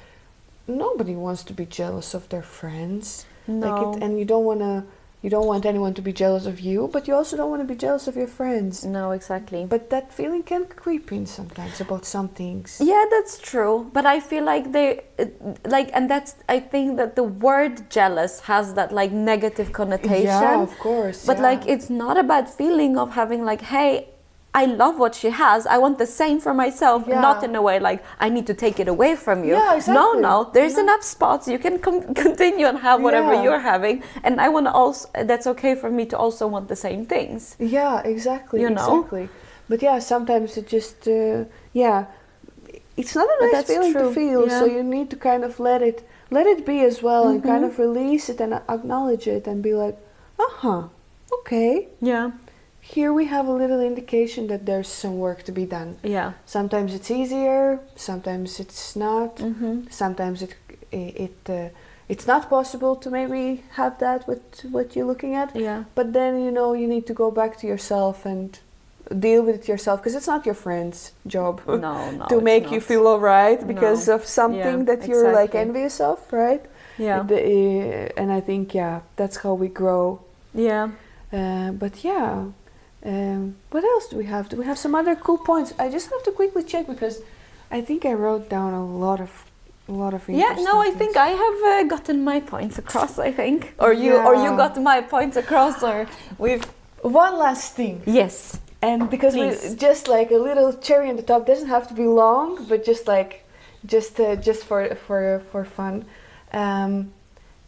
[SPEAKER 1] nobody wants to be jealous of their friends. And you don't want to you don't want anyone to be jealous of you, but you also don't want to be jealous of your friends.
[SPEAKER 2] No, exactly.
[SPEAKER 1] But that feeling can creep in sometimes about some things.
[SPEAKER 2] Yeah, that's true. But I feel like and that's, I think that the word jealous has that like negative connotation.
[SPEAKER 1] Yeah, of course.
[SPEAKER 2] But like, it's not a bad feeling of having like, hey, I love what she has. I want the same for myself.
[SPEAKER 1] Yeah.
[SPEAKER 2] Not in a way like I need to take it away from you.
[SPEAKER 1] Yeah, exactly.
[SPEAKER 2] No. There's enough spots. You can continue and have whatever you're having. And I want to also. That's okay for me to also want the same things.
[SPEAKER 1] Yeah, exactly.
[SPEAKER 2] You know?
[SPEAKER 1] Exactly. But yeah, sometimes it just it's not a nice feeling to feel. Yeah. So you need to kind of let it be as well, and kind of release it and acknowledge it and be like, okay.
[SPEAKER 2] Yeah.
[SPEAKER 1] Here we have a little indication that there's some work to be done.
[SPEAKER 2] Yeah.
[SPEAKER 1] Sometimes it's easier, sometimes it's not. Sometimes it's not possible to maybe have that with what you're looking at.
[SPEAKER 2] Yeah.
[SPEAKER 1] But then you need to go back to yourself and deal with it yourself, because it's not your friend's job to make you feel all right because of something that you're like envious of, right?
[SPEAKER 2] Yeah.
[SPEAKER 1] And I think that's how we grow.
[SPEAKER 2] Yeah.
[SPEAKER 1] But yeah. What else do we have? Do we have some other cool points? I just have to quickly check, because I think I wrote down a lot of interesting
[SPEAKER 2] I think I have gotten my points across, I think. Or you got my points across, or we've...
[SPEAKER 1] One last thing.
[SPEAKER 2] Yes.
[SPEAKER 1] And because we just like a little cherry on the top, doesn't have to be long, but just for fun.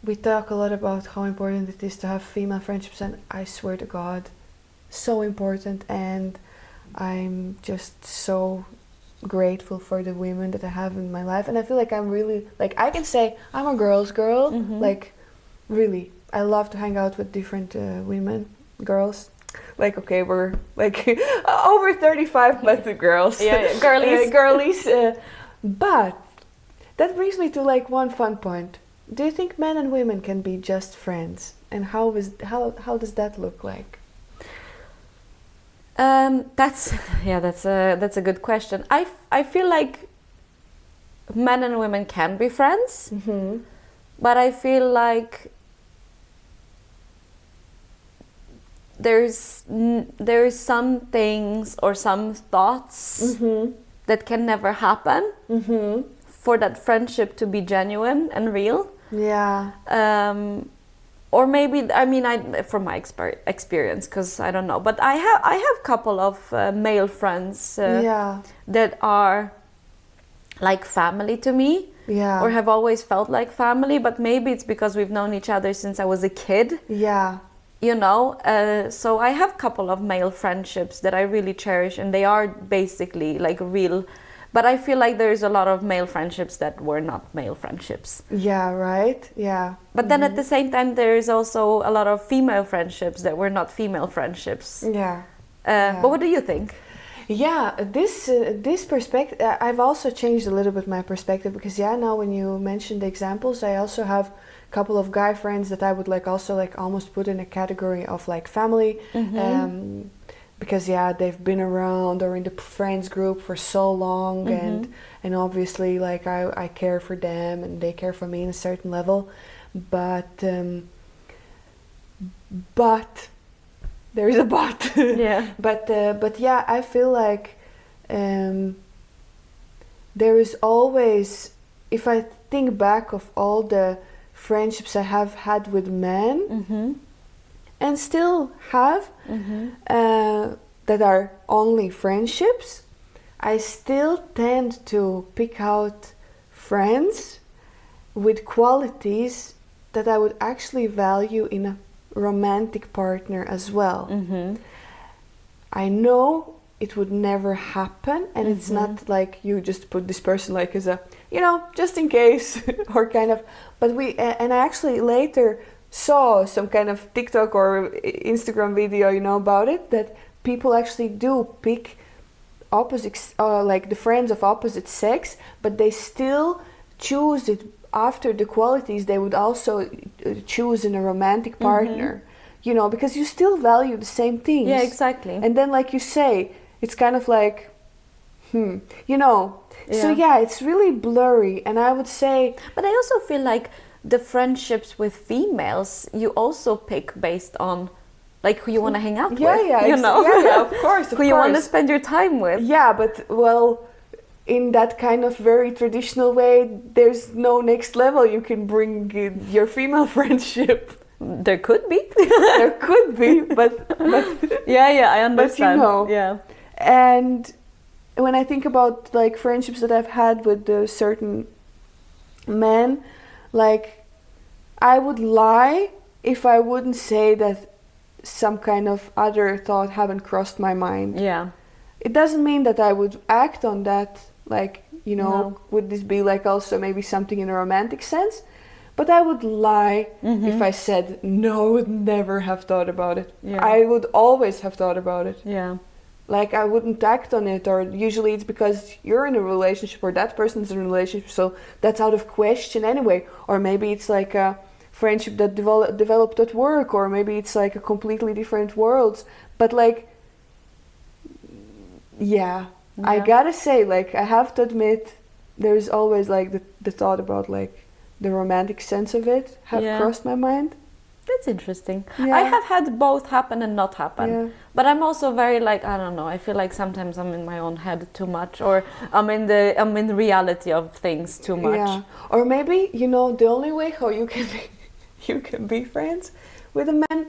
[SPEAKER 1] We talk a lot about how important it is to have female friendships, and I swear to God, so important. And I'm just so grateful for the women that I have in my life, and I feel like I'm really, like, I can say I'm a girl's girl. Like, really, I love to hang out with different women, girls. Like, okay, we're like over 35, but the girls, girlies. But that brings me to like one fun point. Do you think men and women can be just friends, and how does that look like?
[SPEAKER 2] That's a good question. I feel like men and women can be friends, but I feel like there's some things or some thoughts that can never happen for that friendship to be genuine and real. Yeah. Or maybe, I mean, from my experience, because I don't know, but I have a couple of male friends that are like family to me, or have always felt like family. But maybe it's because we've known each other since I was a kid. Yeah. You know, so I have a couple of male friendships that I really cherish, and they are basically like real. But I feel like there's a lot of male friendships that were not male friendships. Yeah, right. Yeah. But then at the same time, there is also a lot of female friendships that were not female friendships. Yeah. But what do you think? Yeah, this perspective, I've also changed a little bit my perspective, because now when you mentioned the examples, I also have a couple of guy friends that I would like also like almost put in a category of like family. Because they've been around or in the friends group for so long, and obviously like I care for them and they care for me in a certain level, but there is a but. But I feel like there is always, if I think back of all the friendships I have had with men, and still have, that are only friendships, I still tend to pick out friends with qualities that I would actually value in a romantic partner as well. I know it would never happen, and it's not like you just put this person like as a, just in case, or kind of, but and I actually later saw some kind of TikTok or Instagram video, about it, that people actually do pick opposites, like the friends of opposite sex, but they still choose it after the qualities they would also choose in a romantic partner, because you still value the same things. Yeah, exactly. And then, like you say, it's kind of like, So it's really blurry, and I would say... But I also feel like the friendships with females you also pick based on like who you want to hang out with. You know?
[SPEAKER 1] Yeah, of course.
[SPEAKER 2] Who you want to spend your time with.
[SPEAKER 1] Yeah, but well, in that kind of very traditional way, there's no next level you can bring in your female friendship.
[SPEAKER 2] There could be.
[SPEAKER 1] There could be, but
[SPEAKER 2] yeah, I understand.
[SPEAKER 1] But you know,
[SPEAKER 2] yeah.
[SPEAKER 1] And when I think about like friendships that I've had with certain men, like I would lie if I wouldn't say that some kind of other thought haven't crossed my mind.
[SPEAKER 2] Yeah.
[SPEAKER 1] It doesn't mean that I would act on that, like, you know, would this be like also maybe something in a romantic sense? But I would lie if I said, no, I would never have thought about it.
[SPEAKER 2] Yeah.
[SPEAKER 1] I would always have thought about it.
[SPEAKER 2] Yeah.
[SPEAKER 1] Like I wouldn't act on it, or usually it's because you're in a relationship or that person's in a relationship, so that's out of question anyway. Or maybe it's like a friendship that developed at work, or maybe it's like a completely different worlds. But like, yeah, I gotta say, like, I have to admit, there's always like the thought about like the romantic sense of it have crossed my mind.
[SPEAKER 2] That's interesting. Yeah. I have had both happen and not happen. But I'm also very like, I don't know, I feel like sometimes I'm in my own head too much, or I'm in the reality of things too much.
[SPEAKER 1] Yeah. Or maybe, you know, the only way how you can be friends with a man,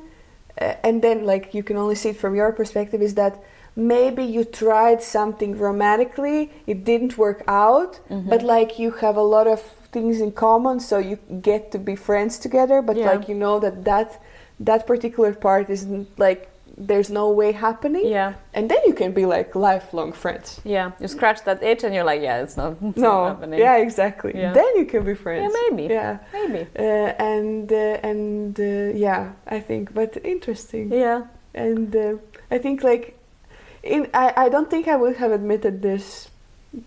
[SPEAKER 1] and then like you can only see it from your perspective, is that maybe you tried something romantically, it didn't work out, but like you have a lot of things in common, so you get to be friends together, but like you know that particular part isn't like, there's no way happening, and then you can be like lifelong friends. You
[SPEAKER 2] scratch that itch and you're like, it's not happening.
[SPEAKER 1] Exactly. Then you can be friends.
[SPEAKER 2] Maybe
[SPEAKER 1] I think, but interesting. And I think like I don't think I would have admitted this,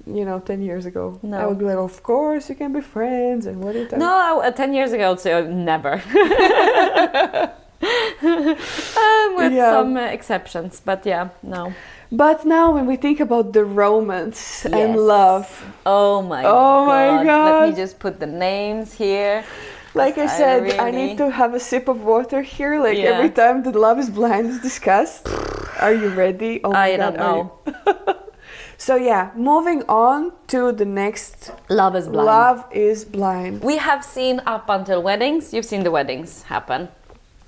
[SPEAKER 1] you know, 10 years ago.
[SPEAKER 2] No.
[SPEAKER 1] I would be like, of course you can be friends, and what are you talking?
[SPEAKER 2] No, 10 years ago I would say never. With some exceptions, but no.
[SPEAKER 1] But now when we think about the romance and love,
[SPEAKER 2] oh my god, let me just put the names here.
[SPEAKER 1] Like I said, I need to have a sip of water here, like every time the Love is Blind is discussed. Are you ready? Oh my god,
[SPEAKER 2] don't know.
[SPEAKER 1] So moving on to the next.
[SPEAKER 2] Love is Blind.
[SPEAKER 1] Love is Blind.
[SPEAKER 2] We have seen up until weddings. You've seen the weddings happen.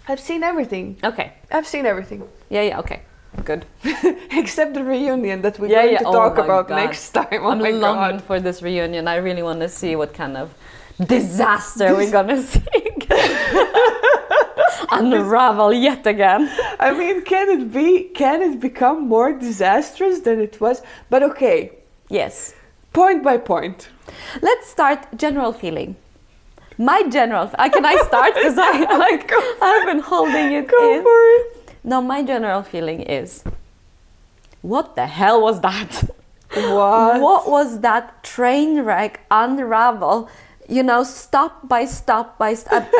[SPEAKER 1] I've seen everything.
[SPEAKER 2] Okay.
[SPEAKER 1] I've seen everything.
[SPEAKER 2] Yeah, okay. Good.
[SPEAKER 1] Except the reunion that we're going to talk about next time. Oh
[SPEAKER 2] I'm
[SPEAKER 1] my
[SPEAKER 2] longing for this reunion. I really want to see what kind of disaster we're going to see. Unravel yet again.
[SPEAKER 1] I mean, can it become more disastrous than it was? But okay.
[SPEAKER 2] Yes.
[SPEAKER 1] Point by point.
[SPEAKER 2] Let's start general feeling. My general... can I start? Because I've been holding it
[SPEAKER 1] Go
[SPEAKER 2] in.
[SPEAKER 1] for it.
[SPEAKER 2] No, my general feeling is, what the hell was that? What was that train wreck unravel? You know, stop by stop. I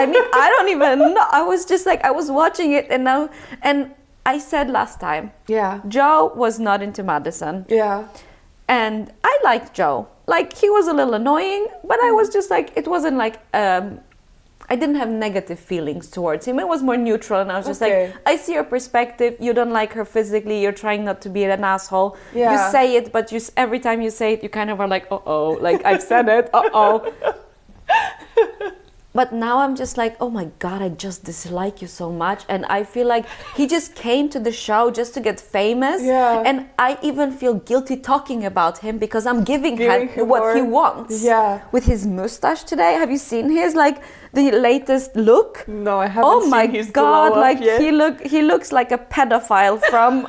[SPEAKER 2] mean, I don't even know. I was just like, I was watching it, and I said last time, Joe was not into Madison. And I liked Joe. Like, he was a little annoying, but I was just like, it wasn't like, I didn't have negative feelings towards him. It was more neutral, and I was just like, I see your perspective. You don't like her physically. You're trying not to be an asshole. You say it, but every time you say it, you kind of are like, uh-oh, like, I've said it, uh-oh. But now I'm just like, oh my god, I just dislike you so much. And I feel like he just came to the show just to get famous. And I even feel guilty talking about him because I'm giving him what he wants. With his mustache today. Have you seen his, like, the latest look?
[SPEAKER 1] No, I haven't seen his glow up
[SPEAKER 2] like
[SPEAKER 1] yet.
[SPEAKER 2] he looks like a pedophile from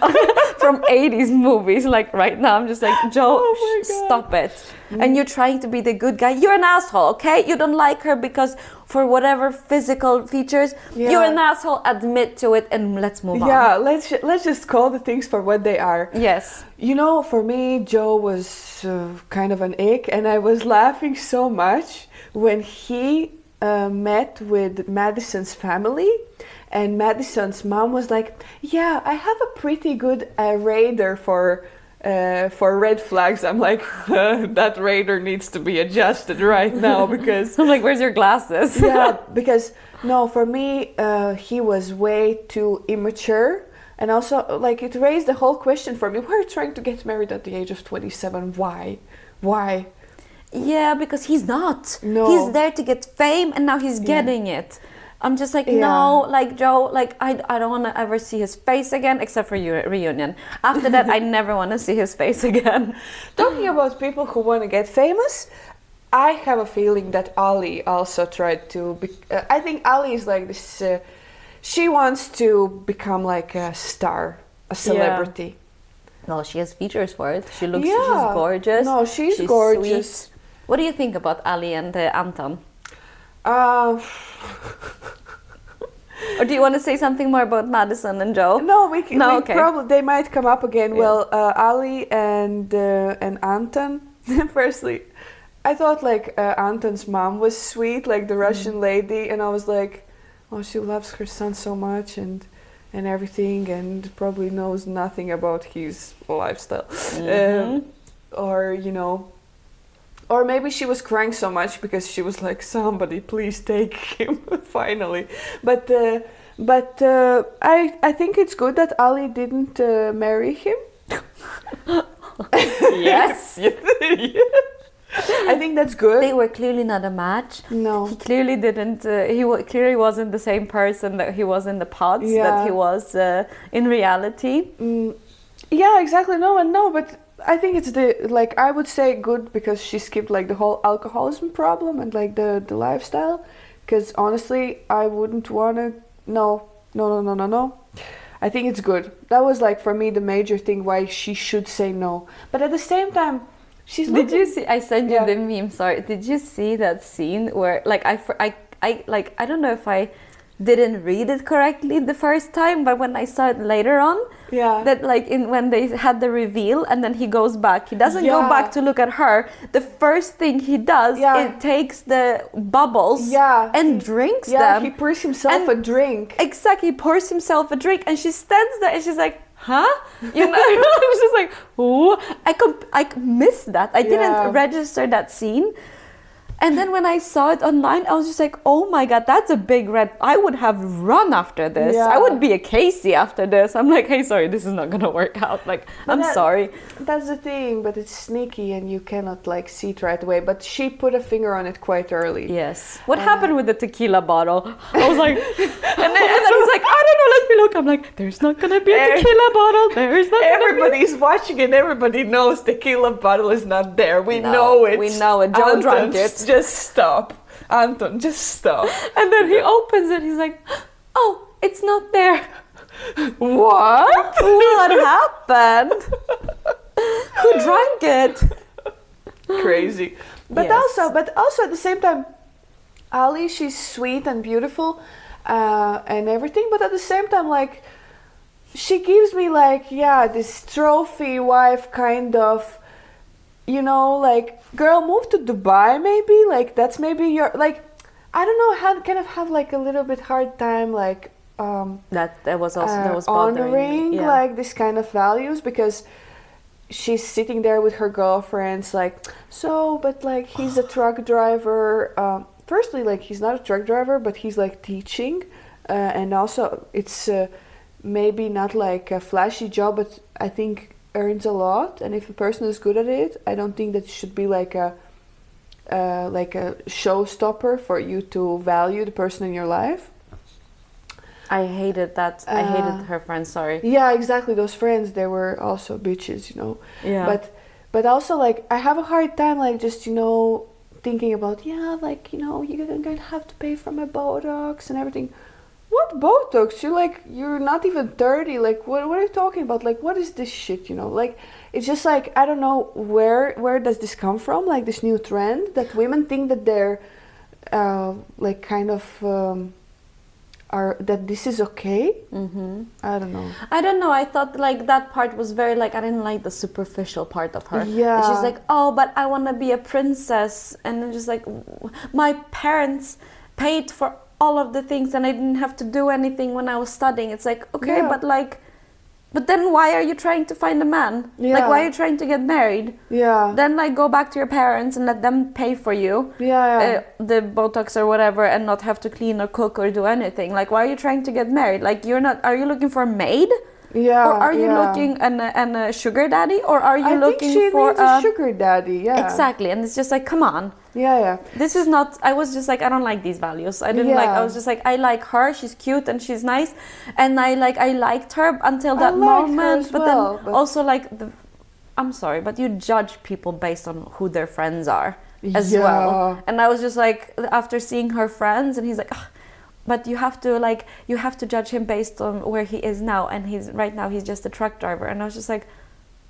[SPEAKER 2] from 80s movies. Like right now I'm just like, Joe, stop it. And you're trying to be the good guy. You're an asshole, okay? You don't like her because for whatever physical features, you're an asshole. Admit to it, and let's move on.
[SPEAKER 1] Let's just call the things for what they are.
[SPEAKER 2] Yes.
[SPEAKER 1] You know, for me, Joe was kind of an ick, and I was laughing so much when he met with Madison's family, and Madison's mom was like, I have a pretty good radar for for red flags, I'm like, that radar needs to be adjusted right now because...
[SPEAKER 2] I'm like, where's your glasses?
[SPEAKER 1] Yeah, because, no, for me, he was way too immature. And also, like, it raised the whole question for me. We're trying to get married at the age of 27. Why? Why?
[SPEAKER 2] Yeah, because he's not.
[SPEAKER 1] No.
[SPEAKER 2] He's there to get fame, and now he's getting it. I'm just like, no, like, Joe, like, I don't want to ever see his face again, except for reunion. After that, I never want to see his face again.
[SPEAKER 1] Talking about people who want to get famous, I have a feeling that Ali also tried to... I think Ali is like this... she wants to become like a star, a celebrity.
[SPEAKER 2] Yeah. No, she has features for it. She looks... She's gorgeous.
[SPEAKER 1] No, she's gorgeous.
[SPEAKER 2] Sweet. What do you think about Ali and Anton? Or do you want to say something more about Madison and Joe?
[SPEAKER 1] No, we
[SPEAKER 2] okay.
[SPEAKER 1] Probably they might come up again. Yeah. Well, Ali and Anton. Firstly, I thought like Anton's mom was sweet, like the Russian lady, and I was like, oh, she loves her son so much and everything, and probably knows nothing about his lifestyle, or you know. Or maybe she was crying so much because she was like, somebody please take him finally. But I think it's good that Ali didn't marry him.
[SPEAKER 2] Yes.
[SPEAKER 1] I think that's good.
[SPEAKER 2] They were clearly not a match.
[SPEAKER 1] No.
[SPEAKER 2] He clearly didn't, clearly wasn't the same person that he was in the pods, that he was in reality.
[SPEAKER 1] Yeah, exactly. No, but I think it's I would say good because she skipped like the whole alcoholism problem and like the lifestyle, because honestly I wouldn't want to. No. I think it's good. That was like for me the major thing why she should say no. But at the same time, she's
[SPEAKER 2] Did you see? I sent you the meme. Sorry. Did you see that scene where like I don't know if I didn't read it correctly the first time, but when I saw it later on, that like when they had the reveal and then he goes back, he doesn't go back to look at her. The first thing he does, it takes the bubbles and drinks them.
[SPEAKER 1] He pours himself a drink.
[SPEAKER 2] Exactly, he pours himself a drink, and she stands there and she's like, huh? You know, I was just like, oh, I missed that. I didn't register that scene. And then when I saw it online, I was just like, oh my God, that's a big red. I would have run after this.
[SPEAKER 1] Yeah.
[SPEAKER 2] I would be a Casey after this. I'm like, hey, sorry, this is not going to work out. Like, I'm sorry.
[SPEAKER 1] That's the thing, but it's sneaky and you cannot like see it right away. But she put a finger on it quite early.
[SPEAKER 2] Yes. What happened with the tequila bottle? I was like, and then he's like, I don't know, let me look. I'm like, there's not going to be a tequila bottle. There's not going to be.
[SPEAKER 1] Everybody's watching and everybody knows tequila bottle is not there. We know it.
[SPEAKER 2] We know it. Joe drank it.
[SPEAKER 1] Just stop. Anton, just stop.
[SPEAKER 2] And then he opens it. He's like, oh, it's not there.
[SPEAKER 1] What?
[SPEAKER 2] What happened? Who drank it?
[SPEAKER 1] Crazy. But also at the same time, Ali, she's sweet and beautiful and everything. But at the same time, like, she gives me like, this trophy wife kind of, you know, like, girl, move to Dubai maybe, like, that's maybe your, like, I don't know, kind of have like a little bit hard time, like,
[SPEAKER 2] that was
[SPEAKER 1] honoring like this kind of values, because she's sitting there with her girlfriends, like, so, but like, he's a truck driver. Firstly, like, he's not a truck driver, but he's like teaching, and also it's maybe not like a flashy job, but I think earns a lot, and if a person is good at it, I don't think that it should be like a showstopper for you to value the person in your life.
[SPEAKER 2] I hated that. I hated her friends. Sorry.
[SPEAKER 1] Yeah, exactly. Those friends, they were also bitches, you know.
[SPEAKER 2] Yeah.
[SPEAKER 1] But also, like, I have a hard time, like, just, you know, thinking about, like, you know, you're gonna have to pay for my Botox and everything. What Botox? You're not even 30. Like, what are you talking about? Like, what is this shit, you know? Like, it's just like, I don't know where does this come from? Like, this new trend that women think that they're, like, kind of, that this is okay. I don't know. I
[SPEAKER 2] thought like that part was very like, I didn't like the superficial part of her.
[SPEAKER 1] Yeah.
[SPEAKER 2] And she's like, oh, but I want to be a princess, and I'm just like, my parents paid for all of the things and I didn't have to do anything when I was studying. It's like, okay, but like, But then why are you trying to find a man?
[SPEAKER 1] Yeah.
[SPEAKER 2] Like, why are you trying to get married?
[SPEAKER 1] Yeah.
[SPEAKER 2] Then, like, go back to your parents and let them pay for you.
[SPEAKER 1] Yeah.
[SPEAKER 2] The Botox or whatever, and not have to clean or cook or do anything. Like, why are you trying to get married? Like, are you looking for a maid?
[SPEAKER 1] Yeah.
[SPEAKER 2] Or are you looking and a sugar daddy? Or are you looking for
[SPEAKER 1] a sugar daddy? Yeah.
[SPEAKER 2] Exactly. And it's just like, come on.
[SPEAKER 1] Yeah.
[SPEAKER 2] This is not, I was just like, I don't like these values. I didn't I was just like, I like her, she's cute and she's nice. And I liked her until that moment. But then also like, I'm sorry, but you judge people based on who their friends are as well. And I was just like, after seeing her friends, and he's like, ugh, but you have to judge him based on where he is now. And right now he's just a truck driver. And I was just like,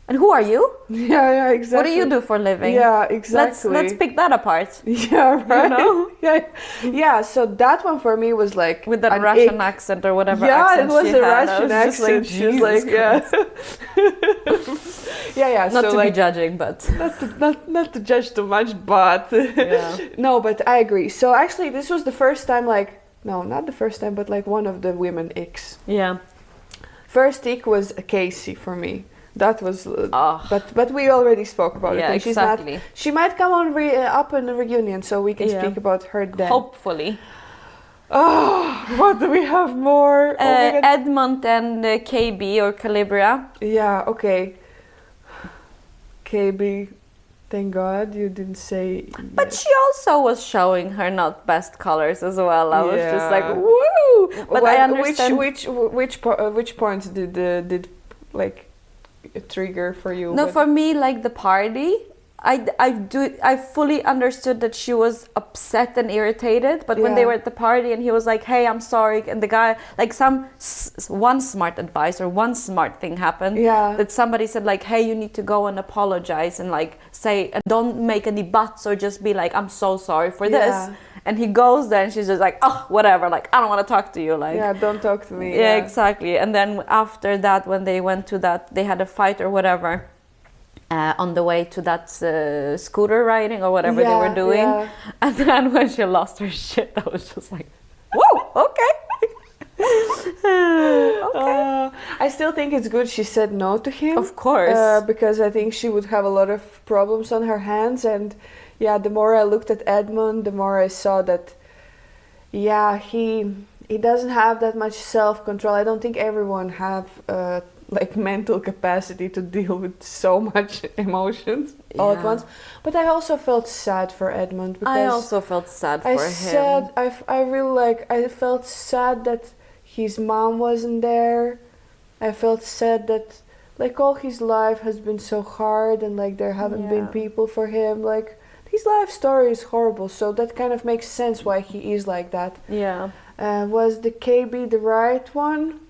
[SPEAKER 2] and who are you?
[SPEAKER 1] Yeah, exactly.
[SPEAKER 2] What do you do for a living?
[SPEAKER 1] Yeah, exactly.
[SPEAKER 2] Let's pick that apart.
[SPEAKER 1] Yeah, right.
[SPEAKER 2] You know?
[SPEAKER 1] Yeah. So that one for me was like
[SPEAKER 2] with that Russian accent or whatever.
[SPEAKER 1] Yeah,
[SPEAKER 2] accent
[SPEAKER 1] it was
[SPEAKER 2] she
[SPEAKER 1] a
[SPEAKER 2] had.
[SPEAKER 1] Russian accent.
[SPEAKER 2] She was like,
[SPEAKER 1] yeah.
[SPEAKER 2] Not
[SPEAKER 1] so
[SPEAKER 2] to
[SPEAKER 1] like,
[SPEAKER 2] be judging, but
[SPEAKER 1] not to judge too much, but no, but I agree. So actually, this was the first time. Like, no, not the first time, but like one of the women icks.
[SPEAKER 2] Yeah.
[SPEAKER 1] First ick was Casey for me. That was, but we already spoke about it.
[SPEAKER 2] Yeah,
[SPEAKER 1] And
[SPEAKER 2] exactly.
[SPEAKER 1] She might come on up in the reunion, so we can speak about her then.
[SPEAKER 2] Hopefully.
[SPEAKER 1] Oh, what do we have more?
[SPEAKER 2] Edmund and KB or Calibria.
[SPEAKER 1] Yeah. Okay. KB, thank God you didn't say.
[SPEAKER 2] But she also was showing her not best colors as well. I was just like, woo! But I understand.
[SPEAKER 1] Which points did like trigger for you?
[SPEAKER 2] No, for me, like the party, I fully understood that she was upset and irritated, but when they were at the party and he was like, hey, I'm sorry, and the guy, like one smart advice or one smart thing happened, that somebody said like, hey, you need to go and apologize and like say, don't make any buts or just be like, I'm so sorry for this. And he goes there and she's just like, oh, whatever, like, I don't want to talk to you. Like,
[SPEAKER 1] yeah, don't talk to me.
[SPEAKER 2] Yeah, exactly. And then after that, when they went to that, they had a fight or whatever on the way to that scooter riding or whatever they were doing. Yeah. And then when she lost her shit, I was just like, whoa, okay. Okay.
[SPEAKER 1] I still think it's good she said no to him.
[SPEAKER 2] Of course.
[SPEAKER 1] Because I think she would have a lot of problems on her hands. And yeah, the more I looked at Edmund, the more I saw that, he doesn't have that much self-control. I don't think everyone have like mental capacity to deal with so much emotions all at once. But I also felt sad for Edmund. Because
[SPEAKER 2] I also felt sad for him.
[SPEAKER 1] I felt sad that his mom wasn't there. I felt sad that like all his life has been so hard and like there haven't been people for him. Like his life story is horrible, so that kind of makes sense why he is like that.
[SPEAKER 2] Yeah.
[SPEAKER 1] Was the KB the right one?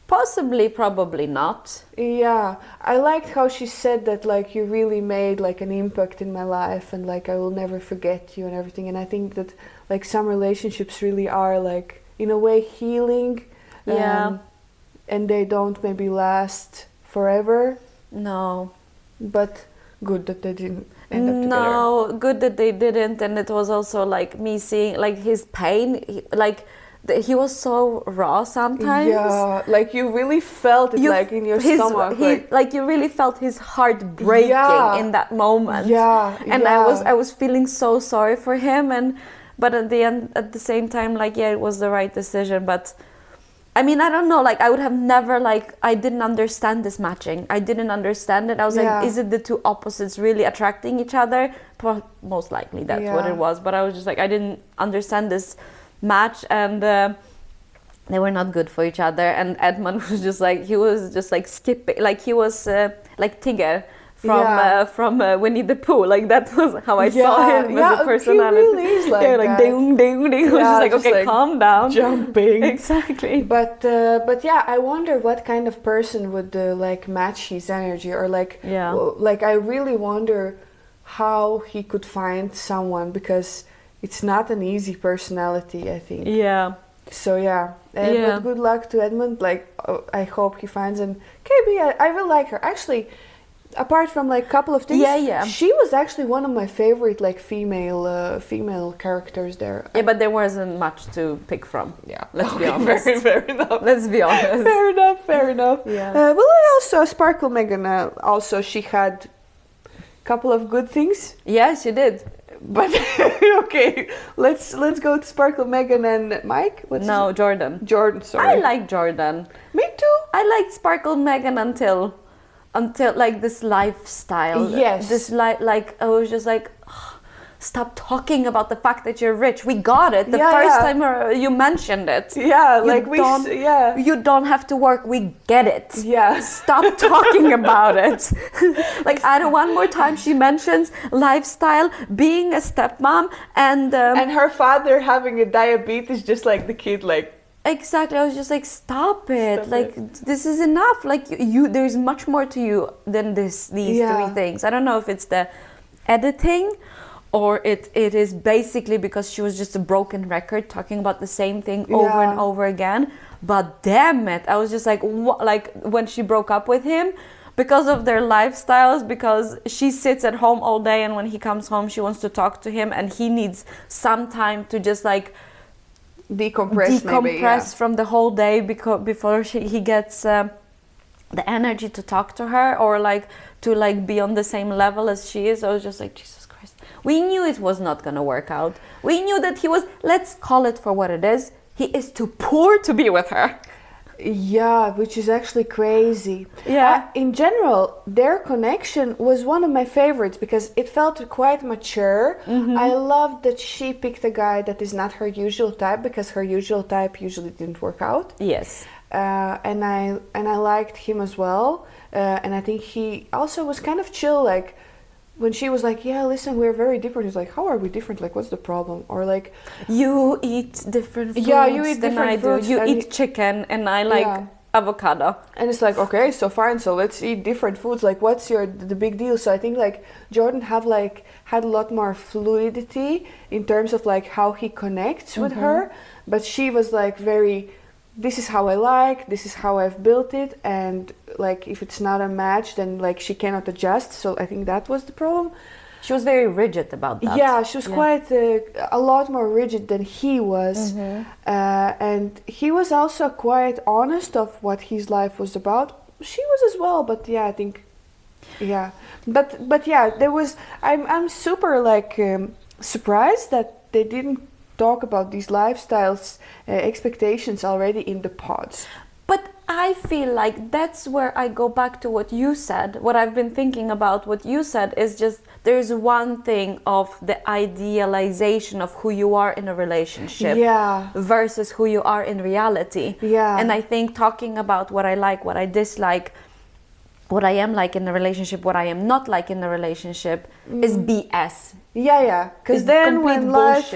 [SPEAKER 2] Possibly, probably not.
[SPEAKER 1] Yeah, I liked how she said that like you really made like an impact in my life and like I will never forget you and everything. And I think that like some relationships really are like in a way healing. And they don't maybe last forever.
[SPEAKER 2] No.
[SPEAKER 1] But good that they didn't end up together.
[SPEAKER 2] No, good that they didn't. And it was also like me seeing like his pain, he was so raw sometimes.
[SPEAKER 1] Yeah, like you really felt it like in your stomach.
[SPEAKER 2] Like you really felt his heart breaking in that moment.
[SPEAKER 1] Yeah.
[SPEAKER 2] And I was feeling so sorry for him, but at the same time, like it was the right decision. But I mean, I don't know, like I would have never I didn't understand this matching. I didn't understand it. I was like, is it the two opposites really attracting each other? Most likely that's what it was. But I was just like, I didn't understand this match, and they were not good for each other. And Edmund was just like, he was just like skipping, like he was like Tigger from Winnie the Pooh. Like that was how I saw him as a personality.
[SPEAKER 1] He really is like that.
[SPEAKER 2] Ding ding ding. I was just like, okay, calm down.
[SPEAKER 1] Jumping.
[SPEAKER 2] Exactly.
[SPEAKER 1] But yeah, I wonder what kind of person would like match his energy, or like I really wonder how he could find someone, because it's not an easy personality, I think.
[SPEAKER 2] Yeah.
[SPEAKER 1] So but good luck to Edmund. Like I hope he finds. And KB, I really like her. Actually, apart from like a couple of things,
[SPEAKER 2] Yeah.
[SPEAKER 1] she was actually one of my favorite like female characters there.
[SPEAKER 2] Yeah, but there wasn't much to pick from.
[SPEAKER 1] Yeah,
[SPEAKER 2] Let's be honest.
[SPEAKER 1] Fair enough.
[SPEAKER 2] Let's be honest.
[SPEAKER 1] Fair enough.
[SPEAKER 2] Yeah.
[SPEAKER 1] Well, I also Sparkle Megan. Also, she had a couple of good things.
[SPEAKER 2] Yeah, she did.
[SPEAKER 1] But okay, let's go to Sparkle Megan and Mike.
[SPEAKER 2] Jordan.
[SPEAKER 1] Jordan, sorry.
[SPEAKER 2] I like Jordan.
[SPEAKER 1] Me too.
[SPEAKER 2] I liked Sparkle Megan until like this lifestyle.
[SPEAKER 1] Yes.
[SPEAKER 2] This like I was just like, stop talking about the fact that you're rich. We got it the first time you mentioned it.
[SPEAKER 1] Yeah,
[SPEAKER 2] you don't have to work. We get it.
[SPEAKER 1] Yeah.
[SPEAKER 2] Stop talking about it. Like, I don't, one more time she mentions lifestyle, being a stepmom, and
[SPEAKER 1] her father having a diabetes, just like the kid, like.
[SPEAKER 2] Exactly. I was just like, stop it. This is enough. Like, there's much more to you than these three things. I don't know if it's the editing, or it is basically because she was just a broken record talking about the same thing over and over again. But damn it, I was just like, what? Like when she broke up with him, because of their lifestyles, because she sits at home all day, and when he comes home she wants to talk to him, and he needs some time to just like decompress from the whole day before he gets the energy to talk to her, or like to like be on the same level as she is. I was just like, Jesus Christ. We knew it was not going to work out. We knew that he was, let's call it for what it is, he is too poor to be with her.
[SPEAKER 1] Yeah, which is actually crazy.
[SPEAKER 2] Yeah.
[SPEAKER 1] In general, their connection was one of my favorites because it felt quite mature. Mm-hmm. I loved that she picked a guy that is not her usual type, because her usual type usually didn't work out.
[SPEAKER 2] Yes.
[SPEAKER 1] And I liked him as well. And I think he also was kind of chill, like when she was like, yeah, listen, we're very different. He's like, how are we different? Like, what's the problem? Or like,
[SPEAKER 2] you eat different foods than I do. You eat chicken and I like avocado.
[SPEAKER 1] And it's like, okay, so fine, so let's eat different foods. Like, what's the big deal? So I think like Jordan had a lot more fluidity in terms of like how he connects with her, but she was like very, this is how I like, this is how I've built it, and like if it's not a match, then like she cannot adjust. So I think that was the problem.
[SPEAKER 2] She was very rigid about that.
[SPEAKER 1] Yeah, she was quite a lot more rigid than he was, and he was also quite honest of what his life was about. She was as well, but yeah, I think, but yeah, there was. I'm super like surprised that they didn't talk about these lifestyles, expectations already in the pods.
[SPEAKER 2] But I feel like that's where I go back to what you said. What I've been thinking about what you said is just there's one thing of the idealization of who you are in a relationship versus who you are in reality.
[SPEAKER 1] Yeah.
[SPEAKER 2] And I think talking about what I like, what I dislike, what I am like in a relationship, what I am not like in a relationship is BS.
[SPEAKER 1] Yeah. Because then when life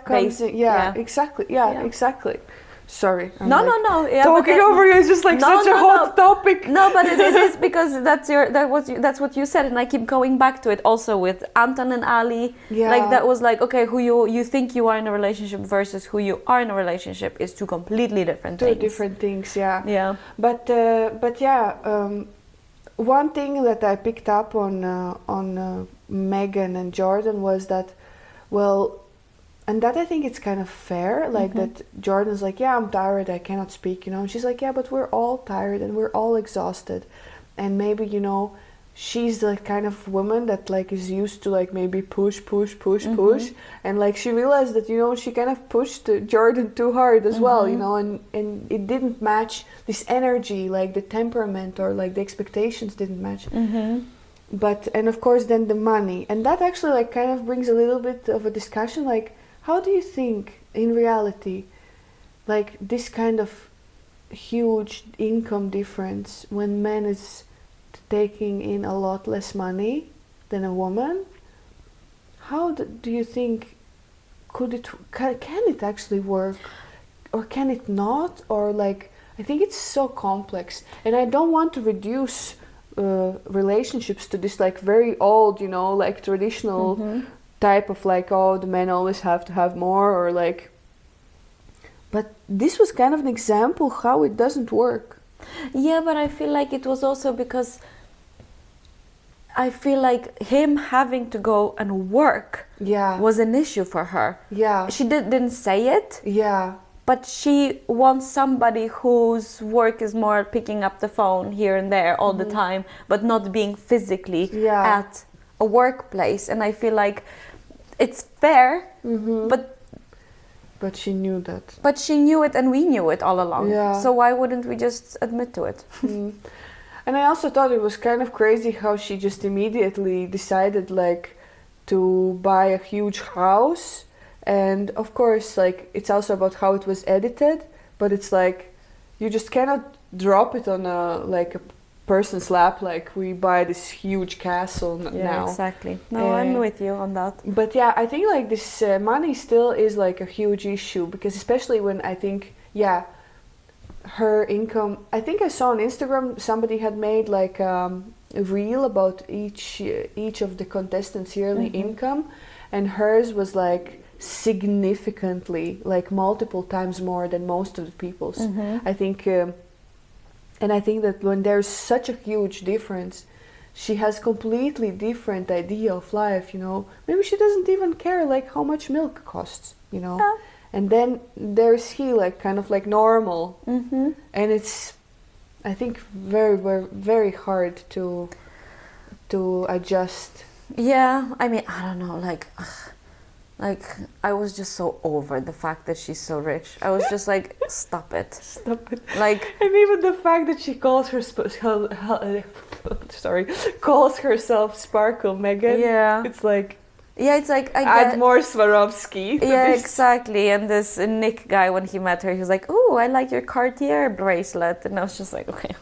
[SPEAKER 1] comes in, exactly. Exactly. Sorry.
[SPEAKER 2] No. Yeah,
[SPEAKER 1] talking over you is just like such a hot topic.
[SPEAKER 2] No, but it is because that's what you said, and I keep going back to it. Also with Anton and Ali, like that was like, okay, who you think you are in a relationship versus who you are in a relationship is two completely different things.
[SPEAKER 1] Two different things, yeah.
[SPEAKER 2] Yeah.
[SPEAKER 1] But one thing that I picked up on Megan and Jordan was that, well, and that I think it's kind of fair, like that Jordan's like, yeah, I'm tired, I cannot speak, and she's like, yeah, but we're all tired and we're all exhausted, and maybe she's the kind of woman that like is used to like maybe push, and like she realized that she kind of pushed Jordan too hard as well, and it didn't match this energy, like the temperament or like the expectations didn't match. But and of course then the money, and that actually like kind of brings a little bit of a discussion, like how do you think in reality like this kind of huge income difference when men is taking in a lot less money than a woman, how do you think can it actually work, or can it not, or like I think it's so complex, and I don't want to reduce relationships to this like very old like traditional type of like, oh, the men always have to have more, or like, but this was kind of an example how it doesn't work.
[SPEAKER 2] Yeah, but I feel like it was also because I feel like him having to go and work was an issue for her.
[SPEAKER 1] Yeah.
[SPEAKER 2] She didn't say it.
[SPEAKER 1] Yeah.
[SPEAKER 2] But she wants somebody whose work is more picking up the phone here and there all the time, but not being physically at a workplace. And I feel like it's fair,
[SPEAKER 1] but she knew that.
[SPEAKER 2] But she knew it, and we knew it all along.
[SPEAKER 1] Yeah.
[SPEAKER 2] So why wouldn't we just admit to it?
[SPEAKER 1] And I also thought it was kind of crazy how she just immediately decided like to buy a huge house. And of course, like, it's also about how it was edited, but it's like you just cannot drop it on a person's lap, like we buy this huge castle now.
[SPEAKER 2] Yeah, exactly. No, I'm with you on that.
[SPEAKER 1] But yeah, I think like this money still is like a huge issue, because especially when I think, her income, I think I saw on Instagram somebody had made like a reel about each of the contestants' yearly income, and hers was like significantly, like multiple times more than most of the people's. I think and I think that when there's such a huge difference, she has completely different idea of life, you know. Maybe she doesn't even care like how much milk costs, you know. And then there's he, like kind of like normal, and it's, I think, very, very, very hard to adjust.
[SPEAKER 2] Yeah, I mean, I don't know, like I was just so over the fact that she's so rich. I was just like, stop it.
[SPEAKER 1] Stop it.
[SPEAKER 2] Like,
[SPEAKER 1] and even the fact that she calls calls herself Sparkle Megan.
[SPEAKER 2] Yeah.
[SPEAKER 1] It's like,
[SPEAKER 2] yeah, it's like,
[SPEAKER 1] add more Swarovski to
[SPEAKER 2] yeah,
[SPEAKER 1] this.
[SPEAKER 2] exactly. And this Nick guy, when he met her, he was like, "Oh, I like your Cartier bracelet," and I was just like, okay,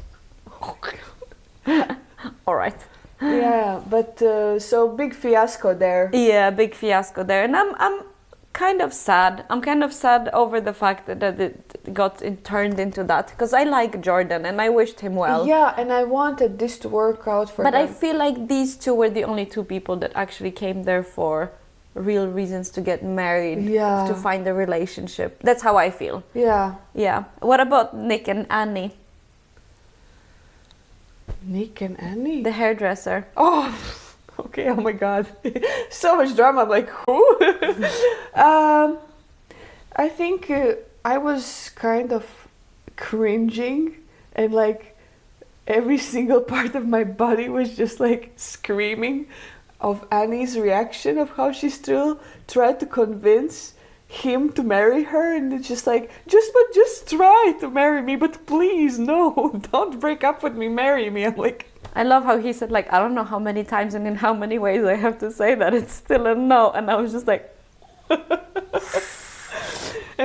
[SPEAKER 2] all right.
[SPEAKER 1] Yeah, but so big fiasco there.
[SPEAKER 2] Yeah, big fiasco there, and I'm kind of sad. I'm kind of sad over the fact that it got turned into that, because I like Jordan and I wished him well.
[SPEAKER 1] Yeah, and I wanted this to work out for
[SPEAKER 2] But
[SPEAKER 1] them.
[SPEAKER 2] I feel like these two were the only two people that actually came there for real reasons to get married, to find a relationship. That's how I feel.
[SPEAKER 1] Yeah.
[SPEAKER 2] Yeah. What about Nick and Annie?
[SPEAKER 1] Nick and Annie?
[SPEAKER 2] The hairdresser.
[SPEAKER 1] Oh, okay, oh my god. So much drama, I'm like, who? I think I was kind of cringing, and like every single part of my body was just like screaming of Annie's reaction, of how she still tried to convince him to marry her, and it's just like, just try to marry me, but please, no, don't break up with me, marry me. I'm like,
[SPEAKER 2] I love how he said, like, I don't know how many times and in how many ways I have to say that it's still a no, and I was just like,
[SPEAKER 1] and